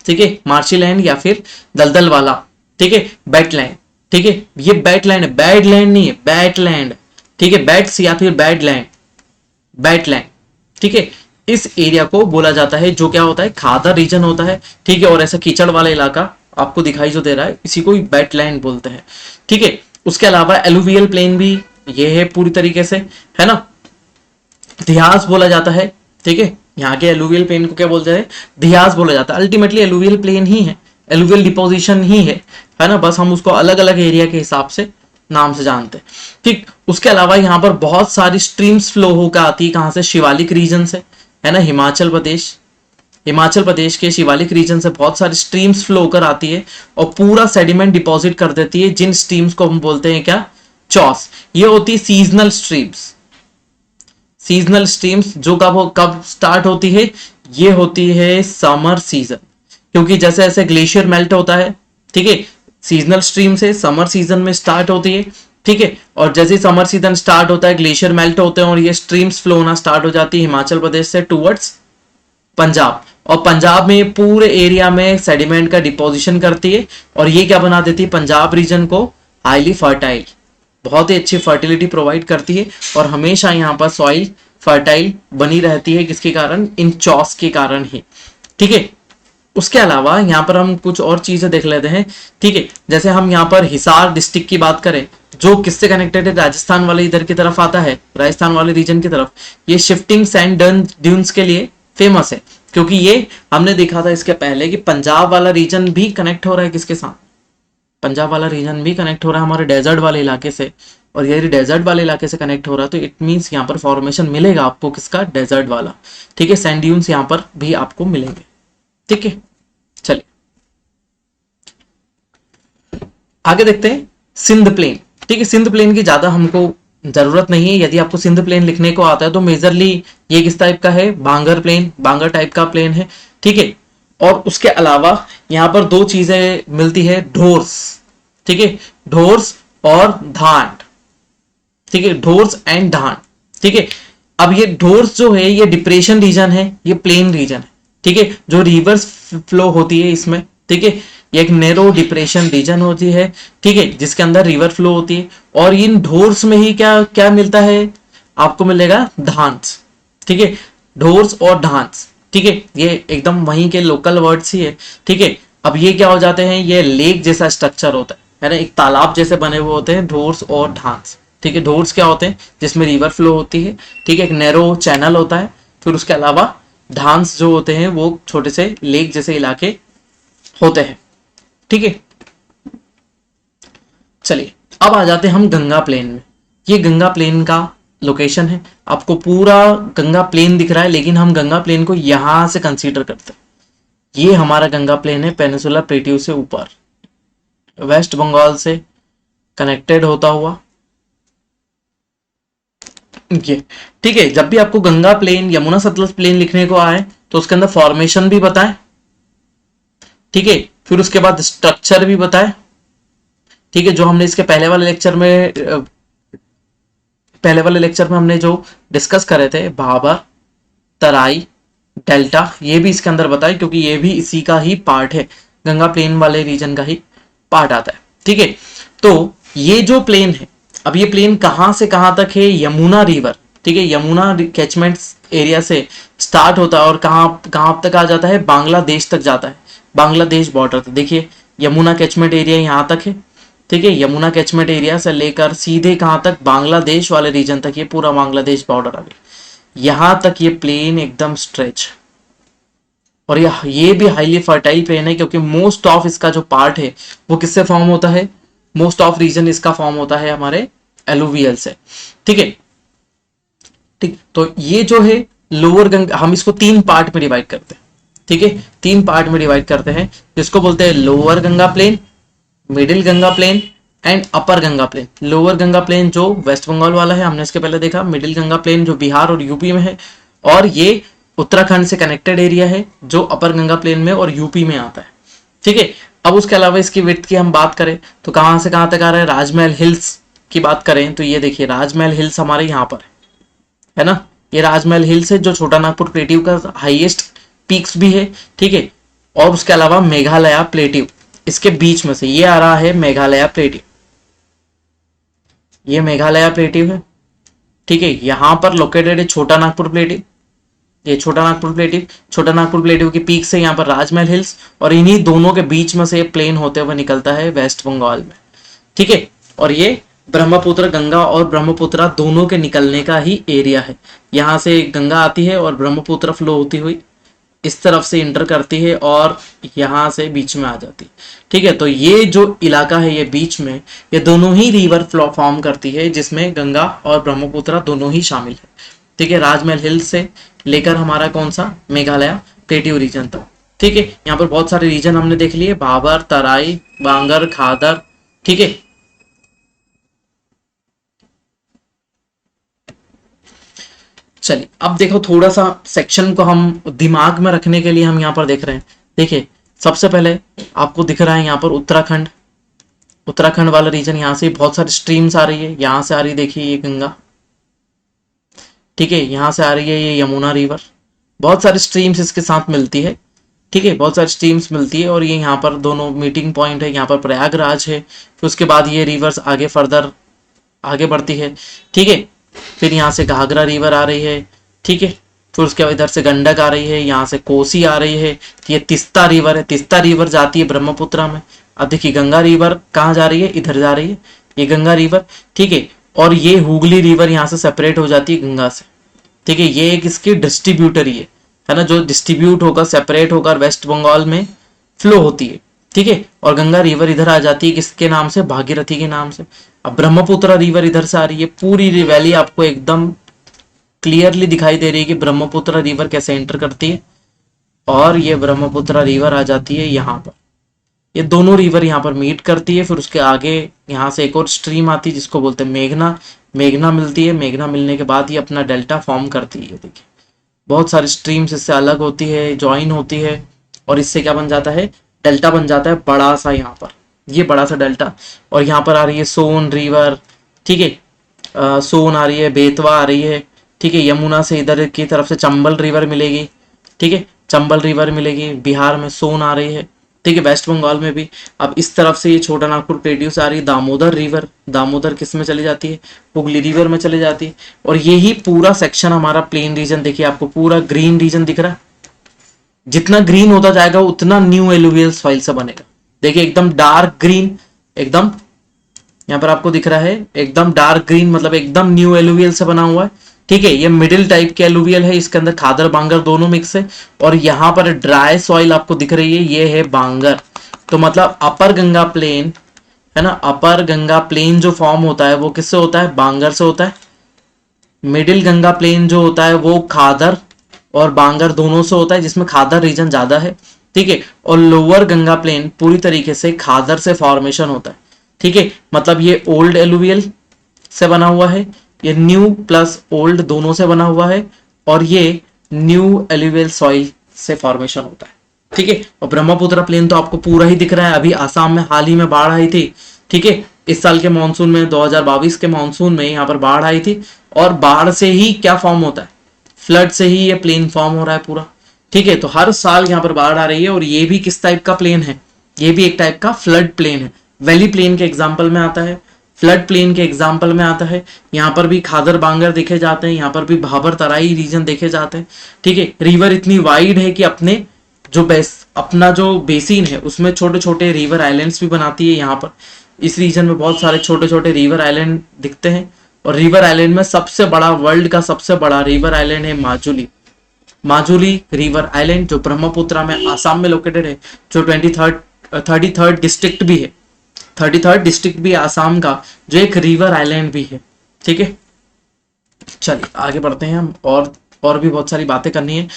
ठीक है, मार्शी लैंड या फिर दलदल वाला। ठीक है, बेटलैंड। ठीक है, ये बेटलैंड है, बैड लैंड नहीं है, बैटलैंड। ठीक है, बेट्स या फिर बैडलैंड, बैटलैंड। ठीक है, इस एरिया को बोला जाता है जो क्या होता है, खादर रीजन होता है। ठीक है, और ऐसा कीचड़ वाला इलाका आपको दिखाई जो दे रहा है, इसी को बैटलैंड बोलते हैं। ठीक है, उसके अलावा एलुवियल प्लेन भी ये है पूरी तरीके से, है ना, धियास बोला जाता है। ठीक है, यहाँ के एलुवियल प्लेन को क्या बोलते हैं, धियास बोला जाता है। अल्टीमेटली एलुवियल प्लेन ही है, एलुवियल डिपोजिशन ही है ना, बस हम उसको अलग अलग एरिया के हिसाब से नाम से जानते हैं। ठीक, उसके अलावा यहाँ पर बहुत सारी स्ट्रीम्स फ्लो होकर आती है, कहाँ से, शिवालिक रीजन से, है ना, हिमाचल प्रदेश के शिवालिक रीजन से बहुत सारी स्ट्रीम्स फ्लो होकर आती है और पूरा सेडिमेंट डिपॉजिट कर देती है, जिन स्ट्रीम्स को हम बोलते हैं क्या, चॉस। ये होती है सीजनल स्ट्रीम्स जो कब स्टार्ट होती है, ये होती है समर सीजन, क्योंकि जैसे जैसे ग्लेशियर मेल्ट होता है। ठीक है, सीजनल स्ट्रीम से समर सीजन में स्टार्ट होती है। ठीक है, और जैसे समर सीजन स्टार्ट होता है ग्लेशियर मेल्ट होते हैं और ये स्ट्रीम्स फ्लो होना स्टार्ट हो जाती है हिमाचल प्रदेश से टूवर्ड्स पंजाब, और पंजाब में पूरे एरिया में सेडिमेंट का डिपोजिशन करती है और ये क्या बना देती है, पंजाब रीजन को हाईली फर्टाइल, बहुत ही अच्छी फर्टिलिटी प्रोवाइड करती है और हमेशा यहाँ पर सॉइल फर्टाइल बनी रहती है, किसके कारण, इन चॉस के कारण ही। ठीक है, उसके अलावा यहाँ पर हम कुछ और चीजें देख लेते हैं। ठीक है, जैसे हम यहाँ पर हिसार डिस्ट्रिक्ट की बात करें, जो किससे कनेक्टेड है, राजस्थान वाले इधर की तरफ आता है, राजस्थान वाले रीजन की तरफ। ये शिफ्टिंग सैंड ड्यून्स के लिए फेमस है, क्योंकि ये हमने देखा था इसके पहले कि पंजाब वाला रीजन भी कनेक्ट हो रहा है किसके साथ, पंजाब वाला रीजन भी कनेक्ट हो रहा है हमारे डेजर्ट वाले इलाके से। और यदि डेजर्ट वाले इलाके से कनेक्ट हो रहा है तो इट मीन्स यहाँ पर फॉर्मेशन मिलेगा आपको किसका, डेजर्ट वाला। ठीक है, सैंड ड्यून्स यहाँ पर भी आपको मिलेंगे। ठीक है, चलिए आगे देखते हैं सिंध प्लेन। ठीक है, सिंध प्लेन की ज्यादा हमको जरूरत नहीं है। यदि आपको सिंध प्लेन लिखने को आता है तो मेजरली ये किस टाइप का है, बांगर प्लेन, बांगर टाइप का प्लेन है। ठीक है, और उसके अलावा यहाँ पर दो चीजें मिलती है, ढोर्स। ठीक है, ढोर्स और धांट। ठीक है, ढोर्स एंड धांट। ठीक है, अब ये ढोर्स जो है ये डिप्रेशन रीजन है, ये प्लेन रीजन है। ठीक है, जो रिवर्स फ्लो होती है इसमें। ठीक है, ये एक नैरो डिप्रेशन रीजन होती है। ठीक है, जिसके अंदर रिवर फ्लो होती है। और इन ढोर्स में ही क्या क्या मिलता है आपको, मिलेगा धांस। ठीक है, ढोर्स और धांस। ठीक है, ये एकदम वहीं के लोकल वर्ड्स ही है। ठीक है, अब ये क्या हो जाते हैं, ये लेक जैसा स्ट्रक्चर होता है ना, एक तालाब जैसे बने हुए होते हैं ढोर्स और धांस। ठीक है, ढोर्स क्या होते हैं, जिसमें रिवर फ्लो होती है। ठीक है, एक नैरो चैनल होता है। फिर उसके अलावा धांस जो होते हैं वो छोटे से लेक जैसे इलाके होते हैं। ठीक है, चलिए अब आ जाते हैं हम गंगा प्लेन में। ये गंगा प्लेन का लोकेशन है, आपको पूरा गंगा प्लेन दिख रहा है, लेकिन हम गंगा प्लेन को यहां से कंसीडर करते हैं। ये हमारा गंगा प्लेन है, पेनिनसुला प्लेट्यू से ऊपर वेस्ट बंगाल से कनेक्टेड होता हुआ ये। ठीक है, जब भी आपको गंगा प्लेन, यमुना सतलज प्लेन लिखने को आए तो उसके अंदर फॉर्मेशन भी बताएं। ठीक है, फिर उसके बाद स्ट्रक्चर भी बताएं। ठीक है, जो हमने इसके पहले वाले लेक्चर में हमने जो डिस्कस करे थे, भाबर, तराई, डेल्टा, ये भी इसके अंदर बताए, क्योंकि ये भी इसी का ही पार्ट है, गंगा प्लेन वाले रीजन का ही पार्ट आता है। ठीक है, तो ये जो प्लेन है, अब ये प्लेन कहां से कहां तक है, यमुना रिवर। ठीक है, यमुना कैचमेंट एरिया से स्टार्ट होता है और कहां तक आ जाता है, बांग्लादेश तक जाता है, बांग्लादेश बॉर्डर तक। देखिए यमुना कैचमेंट एरिया यहां तक है। ठीक है, यमुना कैचमेंट एरिया से लेकर सीधे कहां तक, बांग्लादेश वाले रीजन तक, ये पूरा बांग्लादेश बॉर्डर आ गया, यहां तक ये प्लेन एकदम स्ट्रेच। और ये भी हाईली फर्टाइल प्लेन है, क्योंकि मोस्ट ऑफ इसका जो पार्ट है वो किससे फॉर्म होता है, मोस्ट ऑफ रीजन इसका फॉर्म होता है हमारे एलुवियल से। ठीक है, ठीक, तो ये जो है लोअर गंगा, हम इसको तीन पार्ट में डिवाइड करते हैं। ठीक है, तीन पार्ट में डिवाइड करते हैं, जिसको बोलते हैं lower Ganga plain, middle Ganga plain and upper Ganga plain. Lower Ganga plain जो वेस्ट बंगाल वाला है, हमने इसके पहले देखा। मिडिल गंगा प्लेन जो बिहार और यूपी में है, और ये उत्तराखंड से कनेक्टेड एरिया है जो अपर गंगा प्लेन में और यूपी में आता है। ठीक है, अब उसके अलावा इसकी विड्थ की हम बात करें तो कहां से कहां तक आ रहा है, राजमहल हिल्स की बात करें तो ये देखिए राजमहल हिल्स हमारे यहाँ पर है ना, ये राजमहल हिल्स है जो छोटा नागपुर प्लेट्यू का हाईएस्ट पीक्स भी है। ठीक है, और उसके अलावा मेघालय प्लेट्यू, इसके बीच में से ये आ रहा है मेघालय प्लेट्यू, ये मेघालय प्लेट्यू है। ठीक है, यहां पर लोकेटेड है छोटा नागपुर प्लेट्यू, ये छोटा नागपुर प्लेट्यू, छोटा नागपुर प्लेट्यू की पीक से यहाँ पर राजमहल हिल्स, और इन्हीं दोनों के बीच में से प्लेन होते हुए निकलता है वेस्ट बंगाल में। ठीक है, और ये ब्रह्मपुत्र, गंगा और ब्रह्मपुत्र दोनों के निकलने का ही एरिया है। यहाँ से गंगा आती है और ब्रह्मपुत्र फ्लो होती हुई इस तरफ से इंटर करती है और यहाँ से बीच में आ जाती है। ठीक है, तो ये जो इलाका है ये बीच में, ये दोनों ही रिवर फ्लो फॉर्म करती है, जिसमें गंगा और ब्रह्मपुत्र दोनों ही शामिल है। ठीक है, राजमहल हिल से लेकर हमारा कौन सा, मेघालय प्लेट्यू रीजन तक। ठीक है, यहाँ पर बहुत सारे रीजन हमने देख लिए, भाबर, तराई, बांगर, खादर। ठीक है, चलिए अब देखो, थोड़ा सा सेक्शन को हम दिमाग में रखने के लिए हम यहाँ पर देख रहे हैं। देखिए सबसे पहले आपको दिख रहा है यहाँ पर उत्तराखंड, उत्तराखंड वाला रीजन, यहाँ से बहुत सारी स्ट्रीम्स आ रही है, यहाँ से आ रही है देखिए ये गंगा। ठीक है, यहाँ से आ रही है ये यमुना रिवर, बहुत सारी स्ट्रीम्स इसके साथ मिलती है। ठीक है, बहुत सारी स्ट्रीम्स मिलती है, और ये यहाँ पर दोनों मीटिंग पॉइंट है, यहाँ पर प्रयागराज है। फिर उसके बाद ये रिवर्स आगे फर्दर आगे बढ़ती है। ठीक है, फिर यहाँ से घाघरा रिवर आ रही है। ठीक है, फिर उसके बाद इधर से गंडक आ रही है, यहाँ से कोसी आ रही है, ये तिस्ता रिवर है, तिस्ता रिवर जाती है ब्रह्मपुत्रा में। अब देखिए गंगा रिवर कहाँ जा रही है, इधर जा रही है, ये गंगा रिवर, ठीक है। और ये हुगली रिवर यहाँ से सेपरेट हो जाती है गंगा से, ठीक है। ये एक इसकी डिस्ट्रीब्यूटरी है ना, जो डिस्ट्रीब्यूट होकर सेपरेट होकर वेस्ट बंगाल में फ्लो होती है, ठीक है। और गंगा रिवर इधर आ जाती है किसके नाम से, भागीरथी के नाम से। अब ब्रह्मपुत्र रिवर इधर से आ रही है, पूरी वैली आपको एकदम क्लियरली दिखाई दे रही है कि ब्रह्मपुत्र रिवर कैसे एंटर करती है। और ये ब्रह्मपुत्र रिवर आ जाती है यहाँ पर, ये दोनों रिवर यहाँ पर मीट करती है। फिर उसके आगे यहाँ से एक और स्ट्रीम आती है जिसको बोलते हैं मेघना, मेघना मिलती है। मेघना मिलने के बाद ये अपना डेल्टा फॉर्म करती है। देखिए बहुत सारी स्ट्रीम्स इससे अलग होती है, ज्वाइन होती है, और इससे क्या बन जाता है, डेल्टा बन जाता है बड़ा सा यहाँ पर, ये बड़ा सा डेल्टा। और यहाँ पर आ रही है सोन रिवर, ठीक है, सोन आ रही है, बेतवा आ रही है, ठीक है। यमुना से इधर की तरफ से चंबल रिवर मिलेगी, ठीक है, चंबल रिवर मिलेगी। बिहार में सोन आ रही है, ठीक है, वेस्ट बंगाल में भी। अब इस तरफ से ये छोटा नागपुर प्लेट्यू आ रही है दामोदर रिवर, दामोदर किस में चली जाती है, हुगली रिवर में चली जाती है। और यही पूरा सेक्शन हमारा प्लेन रीजन, देखिए आपको पूरा ग्रीन रीजन दिख रहा है। जितना ग्रीन होता जाएगा उतना न्यू एलुवियल सॉइल से बनेगा। देखिए एकदम डार्क ग्रीन, एकदम यहाँ पर आपको दिख रहा है एकदम डार्क ग्रीन, मतलब एकदम न्यू एलुवियल से बना हुआ है, ठीक है। ये मिडिल टाइप के एलुवियल है, इसके अंदर खादर बांगर दोनों मिक्स है। और यहाँ पर ड्राई सॉइल आपको दिख रही है, ये है बांगर। तो मतलब अपर गंगा प्लेन है ना, अपर गंगा प्लेन जो फॉर्म होता है वो किससे होता है, बांगर से होता है। मिडिल गंगा प्लेन जो होता है वो खादर और बांगर दोनों से होता है, जिसमें खादर रीजन ज्यादा है, ठीक है। और लोअर गंगा प्लेन पूरी तरीके से खादर से फॉर्मेशन होता है, ठीक है। मतलब ये ओल्ड एलुवियल से बना हुआ है, ये न्यू प्लस ओल्ड दोनों से बना हुआ है, और ये न्यू एलुवियल सॉइल से फॉर्मेशन होता है, ठीक है। और ब्रह्मपुत्र प्लेन तो आपको पूरा ही दिख रहा है। अभी आसाम में हाल ही में बाढ़ आई थी, ठीक है, इस साल के मानसून में 2022 के मानसून में यहाँ पर बाढ़ आई थी। और बाढ़ से ही क्या फॉर्म होता है, फ्लड से ही ये प्लेन फॉर्म हो रहा है पूरा, ठीक है। तो हर साल यहाँ पर बाढ़ आ रही है। और ये भी किस टाइप का प्लेन है, ये भी एक टाइप का फ्लड प्लेन है। वैली प्लेन के एग्जाम्पल में आता है, फ्लड प्लेन के एग्जाम्पल में आता है। यहाँ पर भी खादर बांगर देखे जाते हैं, यहाँ पर भी भाबर तराई रीजन देखे जाते हैं, ठीक है। रिवर इतनी वाइड है कि अपने जो अपना जो बेसिन है उसमें छोटे छोटे रिवर आइलैंड्स भी बनाती है। यहाँ पर इस रीजन में बहुत सारे छोटे छोटे रिवर आइलैंड दिखते हैं। और रिवर आइलैंड में सबसे बड़ा, वर्ल्ड का सबसे बड़ा रिवर आइलैंड है माजुली, माजुली रिवर आइलैंड, जो ब्रह्मपुत्रा में आसाम में लोकेटेड है, जो 33rd डिस्ट्रिक्ट भी है, 33rd डिस्ट्रिक्ट भी आसाम का, जो एक रिवर आइलैंड भी है, ठीक है। चलिए आगे बढ़ते हैं हम, और भी बहुत सारी बातें करनी है,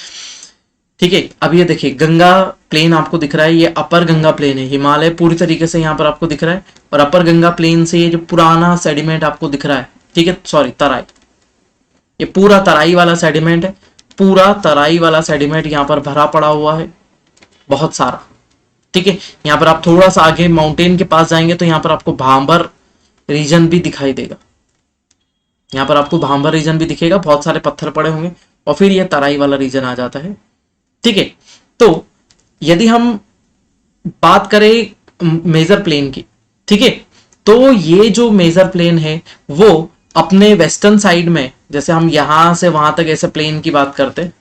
ठीक है। अब ये देखिए गंगा प्लेन आपको दिख रहा है, ये अपर गंगा प्लेन है, हिमालय पूरी तरीके से यहाँ पर आपको दिख रहा है। और अपर गंगा प्लेन से ये जो पुराना सेडिमेंट आपको दिख रहा है, ठीक है, सॉरी तराई, ये पूरा तराई वाला सेडिमेंट है, पूरा तराई वाला सेडिमेंट यहाँ पर भरा पड़ा हुआ है बहुत सारा, ठीक है। यहाँ पर आप थोड़ा सा आगे माउंटेन के पास जाएंगे तो यहाँ पर आपको भांबर रीजन भी दिखाई देगा, यहाँ पर आपको भांबर रीजन भी दिखेगा, बहुत सारे पत्थर पड़े होंगे। और फिर ये तराई वाला रीजन आ जाता है, ठीक है। तो यदि हम बात करें मेजर प्लेन की, ठीक है, तो ये जो मेजर प्लेन है वो अपने वेस्टर्न साइड में, जैसे हम यहां से वहां तक ऐसे प्लेन की बात करते हैं,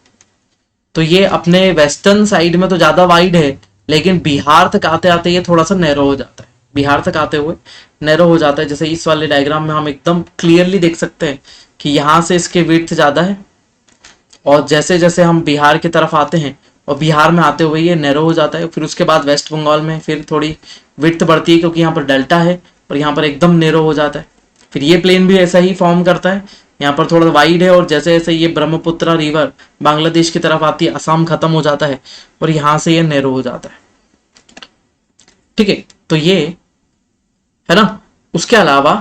तो ये अपने वेस्टर्न साइड में तो ज्यादा वाइड है, लेकिन बिहार तक आते आते ये थोड़ा सा नैरो हो जाता है, बिहार तक आते हुए नैरो हो जाता है। जैसे इस वाले डायग्राम में हम एकदम क्लियरली देख सकते हैं कि यहाँ से इसके विड्थ ज्यादा है, और जैसे जैसे हम बिहार की तरफ आते हैं और बिहार में आते हुए ये नैरो हो जाता है। फिर उसके बाद वेस्ट बंगाल में फिर थोड़ी विड्थ बढ़ती है, क्योंकि यहाँ पर डेल्टा है, और यहाँ पर एकदम नैरो हो जाता है। फिर ये प्लेन भी ऐसा ही फॉर्म करता है, यहाँ पर थोड़ा वाइड है, और जैसे जैसे ये ब्रह्मपुत्र रिवर बांग्लादेश की तरफ आती है, असम खत्म हो जाता है, और यहाँ से ये नैरो हो जाता है, ठीक है। तो ये है ना। उसके अलावा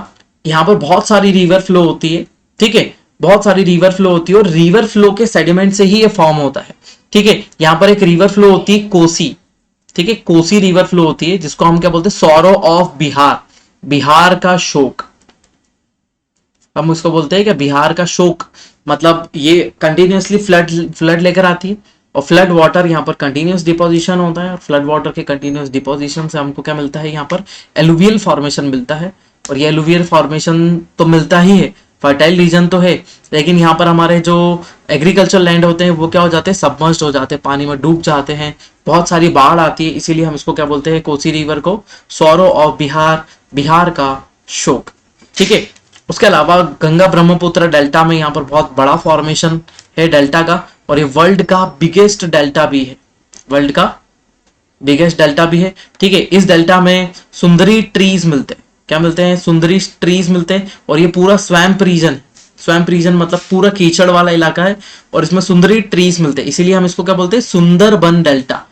यहाँ पर बहुत सारी रिवर फ्लो होती है, ठीक है, बहुत सारी रिवर फ्लो होती है, और रिवर फ्लो के सेडिमेंट से ही ये फॉर्म होता है, ठीक है। यहाँ पर एक रिवर फ्लो होती है कोसी, ठीक है, कोसी रिवर फ्लो होती है, जिसको हम क्या बोलते हैं, सॉरो ऑफ बिहार, बिहार का शोक, हम उसको बोलते हैं क्या, बिहार का शोक। मतलब ये कंटिन्यूसली फ्लड लेकर आती है, और फ्लड वाटर यहाँ पर कंटिन्यूस डिपोजिशन होता है, और फ्लड वाटर के कंटिन्यूस डिपोजिशन से हमको क्या मिलता है, यहाँ पर एलुवियल फॉर्मेशन मिलता है। और ये एलुवियल फॉर्मेशन तो मिलता ही है, फर्टाइल रीजन तो है, लेकिन यहाँ पर हमारे जो एग्रीकल्चर लैंड होते हैं वो क्या हो जाते हैं, सबमर्ज्ड हो जाते हैं, पानी में डूब जाते हैं, बहुत सारी बाढ़ आती है, इसीलिए हम इसको क्या बोलते हैं, कोसी रिवर को सौरो ऑफ बिहार, बिहार का शोक। ठीक है, उसके अलावा गंगा ब्रह्मपुत्र डेल्टा में यहाँ पर बहुत बड़ा फॉर्मेशन है डेल्टा का, और ये वर्ल्ड का बिगेस्ट डेल्टा भी है, वर्ल्ड का बिगेस्ट डेल्टा भी है। ठीक है, इस डेल्टा में सुंदरी ट्रीज मिलते हैं, क्या मिलते हैं, सुंदरी ट्रीज मिलते हैं, और ये पूरा स्वैम्प रीजन, स्वैम्प रीजन मतलब पूरा कीचड़ वाला इलाका है, और इसमें सुंदरी ट्रीज मिलते हैं, इसीलिए हम इसको क्या बोलते हैं, सुंदरबन डेल्टा।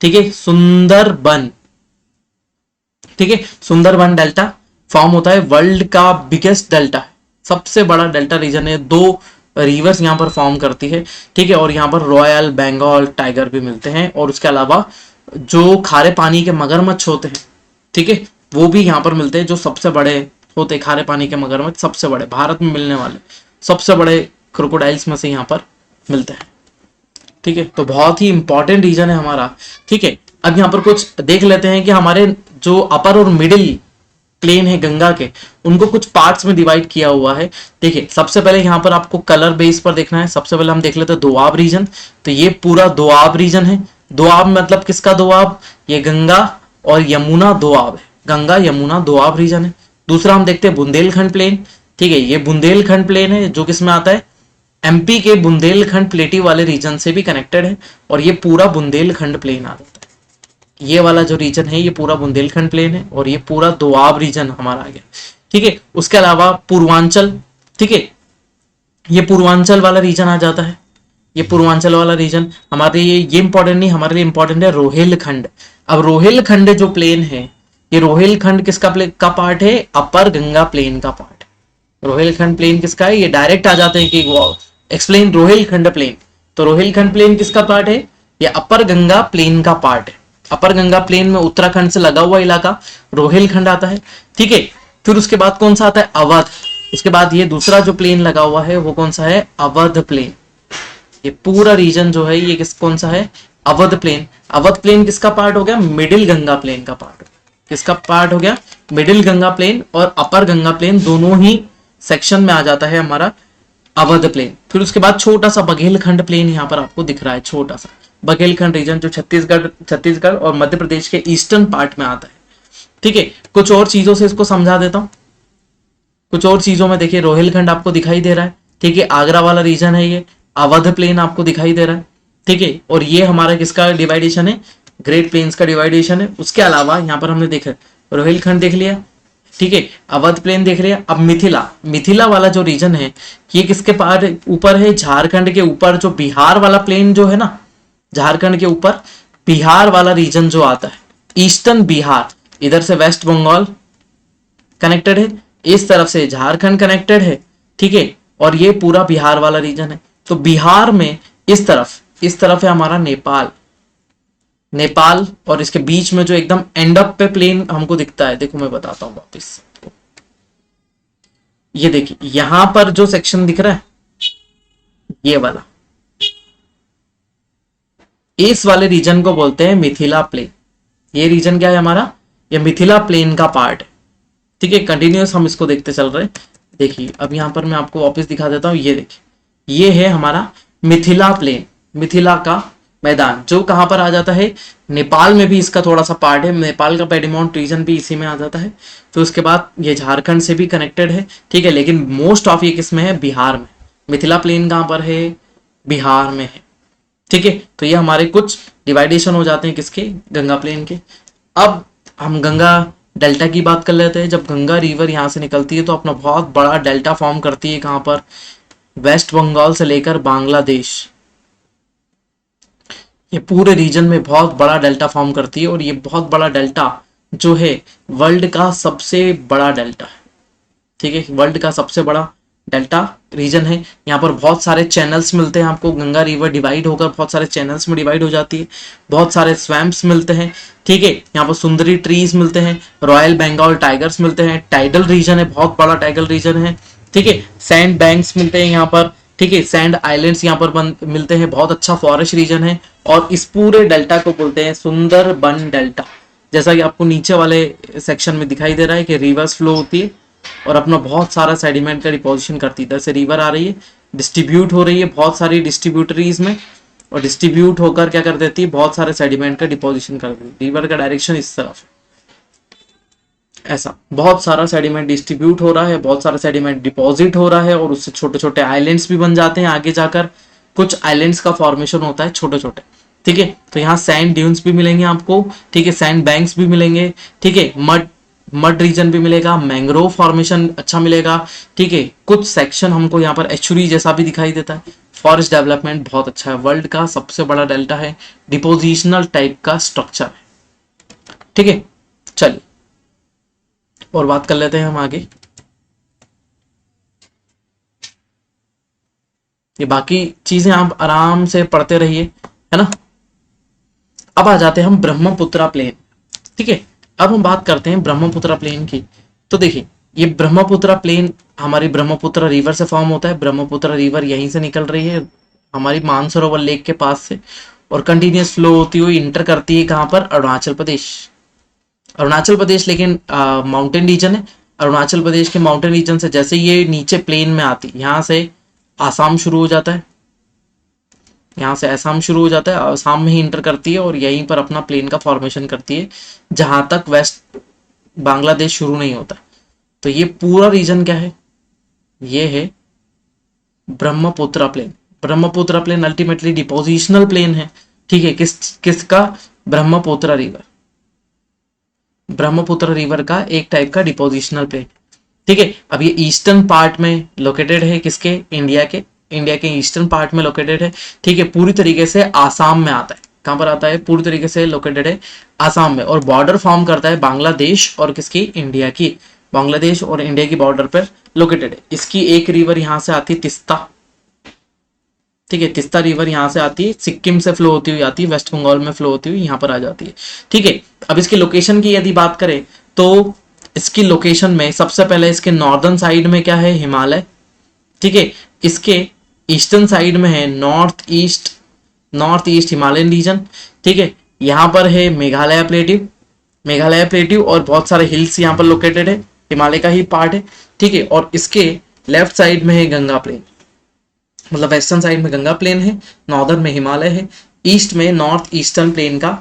ठीक है, सुंदरबन, ठीक है, सुंदरबन डेल्टा फॉर्म होता है, वर्ल्ड का बिगेस्ट डेल्टा है, सबसे बड़ा डेल्टा रीजन है, 2 रिवर्स यहाँ पर फॉर्म करती है। ठीक है, और यहाँ पर रॉयल बंगाल टाइगर भी मिलते हैं, और उसके अलावा जो खारे पानी के मगरमच्छ होते हैं, ठीक है, वो भी यहाँ पर मिलते हैं, जो सबसे बड़े होते हैं खारे पानी के मगरमच्छ, सबसे बड़े भारत में मिलने वाले सबसे बड़े क्रोकोडाइल्स में से यहाँ पर मिलते हैं। ठीक है, तो बहुत ही इंपॉर्टेंट रीजन है हमारा। ठीक है, अब यहाँ पर कुछ देख लेते हैं कि हमारे जो अपर और मिडिल प्लेन है गंगा के, उनको कुछ पार्ट्स में डिवाइड किया हुआ है। देखिए, सबसे पहले यहाँ पर आपको कलर बेस पर देखना है, सबसे पहले हम देख लेते हैं दोआब रीजन। तो ये पूरा दोआब रीजन है, दोआब मतलब किसका दोआब, ये गंगा और यमुना दोआब है, गंगा यमुना दोआब रीजन है। दूसरा हम देखते हैं बुंदेलखंड प्लेन। ठीक है, ये बुंदेलखंड प्लेन है जो किसमें आता है, एमपी के बुंदेलखंड प्लेटी वाले रीजन से भी कनेक्टेड है, और ये पूरा बुंदेलखंड प्लेन आ जाता है। ये वाला जो रीजन है ये पूरा बुंदेलखंड प्लेन है, और ये पूरा दोआब रीजन हमारा आ गया। ठीक है, उसके अलावा पूर्वांचल, ठीक है, ये पूर्वांचल वाला रीजन आ जाता है, ये पूर्वांचल वाला रीजन हमारे ये इंपॉर्टेंट नहीं, हमारे लिए इंपॉर्टेंट है रोहिलखंड। अब रोहिलखंड जो प्लेन है, ये रोहिलखंड किसका का पार्ट है, अपर गंगा प्लेन का पार्ट है। रोहिलखंड प्लेन किसका है, ये डायरेक्ट आ जाते हैं कि एक्सप्लेन रोहिलखंड प्लेन, तो रोहिलखंड प्लेन किसका पार्ट है, ये अपर गंगा प्लेन का पार्ट है। अपर गंगा प्लेन में उत्तराखंड से लगा हुआ इलाका रोहिलखंड आता है। ठीक है, फिर उसके बाद कौन सा आता है, अवध। उसके बाद ये दूसरा जो प्लेन लगा हुआ है वो कौन सा है, अवध प्लेन। ये पूरा रीजन जो है ये कौन सा है, अवध प्लेन। अवध प्लेन किसका पार्ट हो गया, मिडिल गंगा प्लेन का पार्ट। किसका पार्ट हो गया, मिडिल गंगा प्लेन और अपर गंगा प्लेन दोनों ही सेक्शन में आ जाता है हमारा अवध प्लेन। फिर उसके बाद छोटा सा बघेलखंड प्लेन यहाँ पर आपको दिख रहा है, छोटा सा बघेलखंड रीजन जो छत्तीसगढ़ और मध्य प्रदेश के ईस्टर्न पार्ट में आता है। ठीक है, कुछ और चीजों से इसको समझा देता हूं, कुछ और चीजों में देखिए रोहिलखंड आपको दिखाई दे रहा है। ठीक है, आगरा वाला रीजन है, ये अवध प्लेन आपको दिखाई दे रहा है। ठीक है, और ये हमारा किसका डिवाइडेशन है, ग्रेट प्लेन्स का डिवाइडेशन है। उसके अलावा यहाँ पर हमने देखा रोहिलखंड देख लिया, ठीक है, अवध प्लेन देख लिया। अब मिथिला वाला जो रीजन है ये किसके पार ऊपर है, झारखंड के ऊपर। जो बिहार वाला प्लेन जो है ना, झारखंड के ऊपर बिहार वाला रीजन जो आता है, ईस्टर्न बिहार, इधर से वेस्ट बंगाल कनेक्टेड है, इस तरफ से झारखंड कनेक्टेड है। ठीक है, और ये पूरा बिहार वाला रीजन है। तो बिहार में इस तरफ है हमारा नेपाल, और इसके बीच में जो एकदम एंड अप पे प्लेन हमको दिखता है, देखो मैं बताता हूं वापस, ये देखिए यहां पर जो सेक्शन दिख रहा है ये वाला, इस वाले रीजन को बोलते हैं मिथिला प्लेन। ये रीजन क्या है हमारा, ये मिथिला प्लेन का पार्ट है। ठीक है, कंटिन्यूअस हम इसको देखते चल रहे हैं। देखिए अब यहां पर मैं आपको वापस दिखा देता हूं, ये देखिए ये है हमारा मिथिला प्लेन, मिथिला का मैदान, जो कहां पर आ जाता है, नेपाल में भी इसका थोड़ा सा पार्ट है, नेपाल का पेडीमाउंट रीजन भी इसी में आ जाता है। तो उसके बाद ये झारखंड से भी कनेक्टेड है। ठीक है, लेकिन मोस्ट ऑफ ये किस में है, बिहार में। मिथिला प्लेन कहां पर है, बिहार में है। ठीक है, तो ये हमारे कुछ डिवाइडेशन हो जाते हैं किसके, गंगा प्लेन के। अब हम गंगा डेल्टा की बात कर लेते हैं। जब गंगा रिवर यहाँ से निकलती है तो अपना बहुत बड़ा डेल्टा फॉर्म करती है, कहां पर, वेस्ट बंगाल से लेकर बांग्लादेश, ये पूरे रीजन में बहुत बड़ा डेल्टा फॉर्म करती है। और ये बहुत बड़ा डेल्टा जो है वर्ल्ड का सबसे बड़ा डेल्टा है। ठीक है, वर्ल्ड का सबसे बड़ा डेल्टा रीजन है। यहाँ पर बहुत सारे चैनल्स मिलते हैं आपको, गंगा रिवर डिवाइड होकर बहुत सारे चैनल्स में डिवाइड हो जाती है, बहुत सारे स्वैम्प्स मिलते हैं। ठीक है, यहाँ पर सुंदरी ट्रीज मिलते हैं, रॉयल बंगाल टाइगर्स मिलते हैं, टाइडल रीजन है, बहुत बड़ा टाइडल रीजन है। ठीक है, सैंड बैंक्स मिलते हैं यहाँ पर। ठीक है, सैंड आइलैंड्स यहाँ पर मिलते हैं, बहुत अच्छा फॉरेस्ट रीजन है। और इस पूरे डेल्टा को बोलते हैं सुंदरबन डेल्टा। जैसा कि आपको नीचे वाले सेक्शन में दिखाई दे रहा है कि रिवर्स फ्लो होती है, और अपना बहुत सारा सेडिमेंट का डिपोजिशन करती है। इधर से रिवर आ रही है, डिस्ट्रीब्यूट हो रही है बहुत सारी डिस्ट्रीब्यूटरीज में, और डिस्ट्रीब्यूट होकर क्या कर देती है, बहुत सारे सेडिमेंट का डिपोजिशन कर देती है। रिवर का डायरेक्शन इस तरफ ऐसा, बहुत सारा सेडिमेंट डिस्ट्रीब्यूट हो रहा है, बहुत सारा सेडिमेंट डिपॉजिट हो रहा है, और उससे छोटे छोटे आइलैंड्स भी बन जाते हैं आगे जाकर। कुछ आइलैंड्स का फॉर्मेशन होता है छोटे छोटे, ठीक है। तो यहाँ सैंड ड्यून्स भी मिलेंगे आपको, ठीक है, सैंड बैंक्स भी मिलेंगे, ठीक है, मड मड रीजन भी मिलेगा, मैंग्रोव फॉर्मेशन अच्छा मिलेगा, ठीक है। कुछ सेक्शन हमको यहाँ पर एचुरी जैसा भी दिखाई देता है। फॉरेस्ट डेवलपमेंट बहुत अच्छा है, वर्ल्ड का सबसे बड़ा डेल्टा है, डिपोजिशनल टाइप का स्ट्रक्चर है, ठीक है। चलिए और बात कर लेते हैं हम आगे। ये बाकी चीजें आप आराम से पढ़ते रहिए, है ना। अब आ जाते हैं हम ब्रह्मपुत्रा प्लेन, ठीक है। अब हम बात करते हैं ब्रह्मपुत्रा प्लेन की। तो देखिए ये ब्रह्मपुत्रा प्लेन हमारी ब्रह्मपुत्रा रिवर से फॉर्म होता है। ब्रह्मपुत्रा रिवर यहीं से निकल रही है हमारी मानसरोवर लेक के पास से, और कंटिन्यूस फ्लो होती हुई इंटर करती है कहाँ पर, अरुणाचल प्रदेश। अरुणाचल प्रदेश लेकिन माउंटेन रीजन है। अरुणाचल प्रदेश के माउंटेन रीजन से जैसे ये नीचे प्लेन में आती है, यहाँ से आसाम शुरू हो जाता है, यहाँ से असम शुरू हो जाता है, असम में ही इंटर करती है और यहीं पर अपना प्लेन का फॉर्मेशन करती है जहां तक वेस्ट बांग्लादेश शुरू नहीं होता। तो ये पूरा रीजन क्या है, ये है Brahmaputra plain. Brahmaputra plain ultimately depositional plain है, ठीक है। किसका, ब्रह्मपुत्रा रिवर, ब्रह्मपुत्र रिवर का एक टाइप का डिपोजिशनल प्लेन, ठीक है। अब ये ईस्टर्न पार्ट में लोकेटेड है, किसके, इंडिया के ईस्टर्न पार्ट में लोकेटेड है, ठीक है। पूरी तरीके से आसाम में आता है, कहां पर आता है, पूरी तरीके से लोकेटेड है आसाम में, और बॉर्डर फॉर्म करता है बांग्लादेश और किसकी, इंडिया की, बांग्लादेश और इंडिया की बॉर्डर पर लोकेटेड है। इसकी एक रिवर यहां से आती है तिस्ता, ठीक है, तिस्ता रिवर यहाँ से आती है, सिक्किम से फ्लो होती हुई आती है, वेस्ट बंगाल में फ्लो होती हुई यहाँ पर आ जाती है, ठीक है। अब इसकी लोकेशन की यदि बात करें तो इसकी लोकेशन में सबसे पहले इसके नॉर्दर्न साइड में क्या है, हिमालय, ठीक है। इसके ईस्टर्न साइड में है नॉर्थ ईस्ट हिमालयन रीजन, ठीक है। यहाँ पर है मेघालय प्लेट्यू और बहुत सारे हिल्स यहाँ पर लोकेटेड है, हिमालय का ही पार्ट है, ठीक है। और इसके लेफ्ट साइड में है गंगा प्लेन, मतलब वेस्टर्न साइड में गंगा प्लेन है, नॉर्दर्न में हिमालय है, ईस्ट में नॉर्थ ईस्टर्न प्लेन का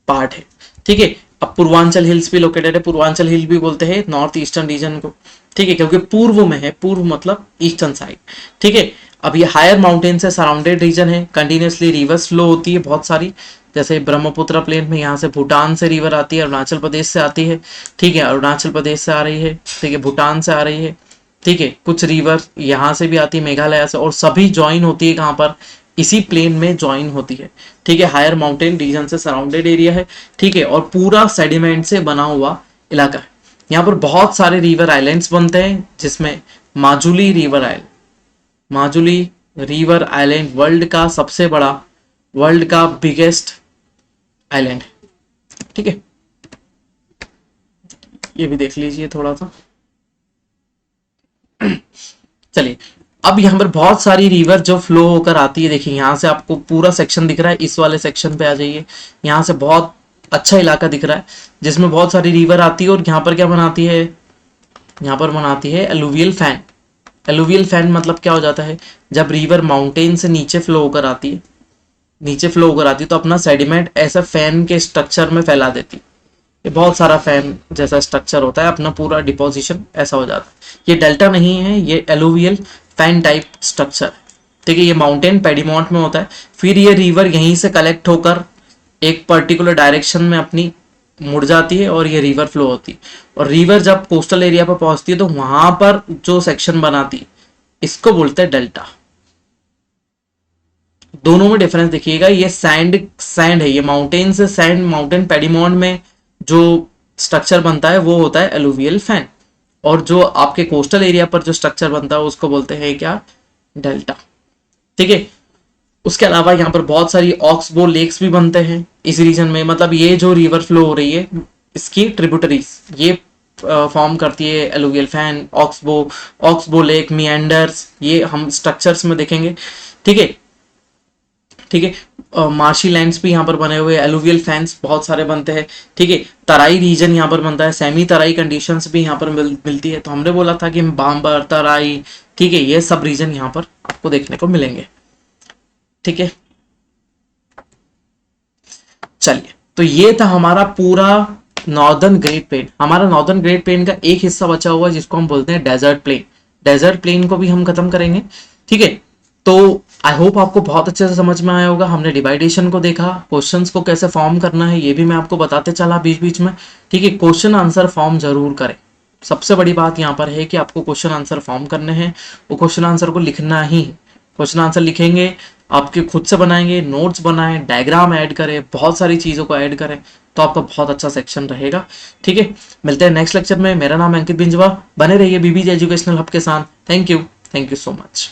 पार्ट है, ठीक है। अब पूर्वांचल हिल्स भी लोकेटेड है, पूर्वांचल हिल भी बोलते हैं नॉर्थ ईस्टर्न रीजन को, ठीक है, क्योंकि पूर्व में है, पूर्व मतलब ईस्टर्न साइड, ठीक है। अब ये हायर माउंटेन से सराउंडेड रीजन है, कंटिन्यूसली रिवर्स फ्लो होती है बहुत सारी, जैसे ब्रह्मपुत्र प्लेन में यहाँ से भूटान से रिवर आती है, अरुणाचल प्रदेश से आती है, ठीक है, अरुणाचल प्रदेश से आ रही है, ठीक है, भूटान से आ रही है, ठीक है। कुछ रिवर यहाँ से भी आती है मेघालय से, और सभी ज्वाइन होती है कहाँ पर, इसी प्लेन में ज्वाइन होती है, ठीक है। हायर माउंटेन रीजन से सराउंडेड एरिया है, ठीक है, और पूरा सेडिमेंट से बना हुआ इलाका है। यहाँ पर बहुत सारे रिवर आइलैंड्स बनते हैं, जिसमें माजुली रिवर आइलैंड वर्ल्ड का बिगेस्ट आइलैंड है, ठीक है। ये भी देख लीजिए थोड़ा सा। चलिए अब यहाँ पर बहुत सारी रिवर जो फ्लो होकर आती है, देखिए यहाँ से आपको पूरा सेक्शन दिख रहा है, इस वाले सेक्शन पे आ जाइए, यहाँ से बहुत अच्छा इलाका दिख रहा है जिसमें बहुत सारी रिवर आती है, और यहाँ पर क्या बनाती है, यहाँ पर बनाती है एलुवियल फैन। एलुवियल फैन मतलब क्या हो जाता है, जब रिवर माउंटेन से नीचे फ्लो होकर आती है तो अपना सेडिमेंट ऐसा फैन के स्ट्रक्चर में फैला देती है। ये बहुत सारा फैन जैसा स्ट्रक्चर होता है, अपना पूरा डिपोजिशन ऐसा हो जाता है। ये डेल्टा नहीं है, ये एलुवियल फैन टाइप स्ट्रक्चर है, ठीक है। ये माउंटेन पेडीमॉन्ट में होता है, फिर ये रिवर यहीं से कलेक्ट होकर एक पर्टिकुलर डायरेक्शन में अपनी मुड़ जाती है और ये रिवर फ्लो होती है, और रिवर जब कोस्टल एरिया पर पहुंचती है तो वहां पर जो सेक्शन बनाती है इसको बोलते हैं डेल्टा। दोनों में डिफरेंस देखिएगा, ये सैंड है, ये माउंटेन से सैंड, माउंटेन पेडीमॉन्ट में जो स्ट्रक्चर बनता है वो होता है एलुवियल फैन, और जो आपके कोस्टल एरिया पर जो स्ट्रक्चर बनता है उसको बोलते हैं क्या, डेल्टा, ठीक है। उसके अलावा यहाँ पर बहुत सारी ऑक्सबो लेक्स भी बनते हैं इस रीजन में, मतलब ये जो रिवर फ्लो हो रही है इसकी ट्रिब्यूटरीज ये फॉर्म करती है एलुवियल फैन, ऑक्सबो लेक, मिएंडर्स, ये हम स्ट्रक्चर्स में देखेंगे, ठीक है। ठीक है। मार्शी लैंड्स भी यहाँ पर बने हुए, एलुवियल फैंस बहुत सारे बनते हैं, ठीक है। तराई रीजन यहाँ पर बनता है, सेमी तराई कंडीशंस भी यहाँ पर मिलती है। तो हमने बोला था कि बाम्बर, तराई, ठीक है, ये सब रीजन यहाँ पर आपको देखने को मिलेंगे, ठीक है। चलिए, तो ये था हमारा पूरा नॉर्दर्न ग्रेट प्लेन। हमारा नॉर्दर्न ग्रेट प्लेन का एक हिस्सा बचा हुआ है जिसको हम बोलते हैं डेजर्ट प्लेन। डेजर्ट प्लेन को भी हम खत्म करेंगे, ठीक है। तो आई होप आपको बहुत अच्छे से समझ में आया होगा। हमने डिवाइडेशन को देखा, क्वेश्चंस को कैसे फॉर्म करना है ये भी मैं आपको बताते चला बीच बीच में, ठीक है। क्वेश्चन आंसर फॉर्म जरूर करें। सबसे बड़ी बात यहाँ पर है कि आपको क्वेश्चन आंसर फॉर्म करने हैं, वो क्वेश्चन आंसर को लिखना ही है। क्वेश्चन आंसर लिखेंगे, आपके खुद से बनाएंगे, नोट्स बनाएं, डायग्राम ऐड करें, बहुत सारी चीज़ों को ऐड करें, तो आपका बहुत अच्छा सेक्शन रहेगा, ठीक है। मिलते हैं नेक्स्ट लेक्चर में। मेरा नाम है अंकित बिंजवा। बने रहिए बीबीजे एजुकेशनल हब के साथ। Thank you so much.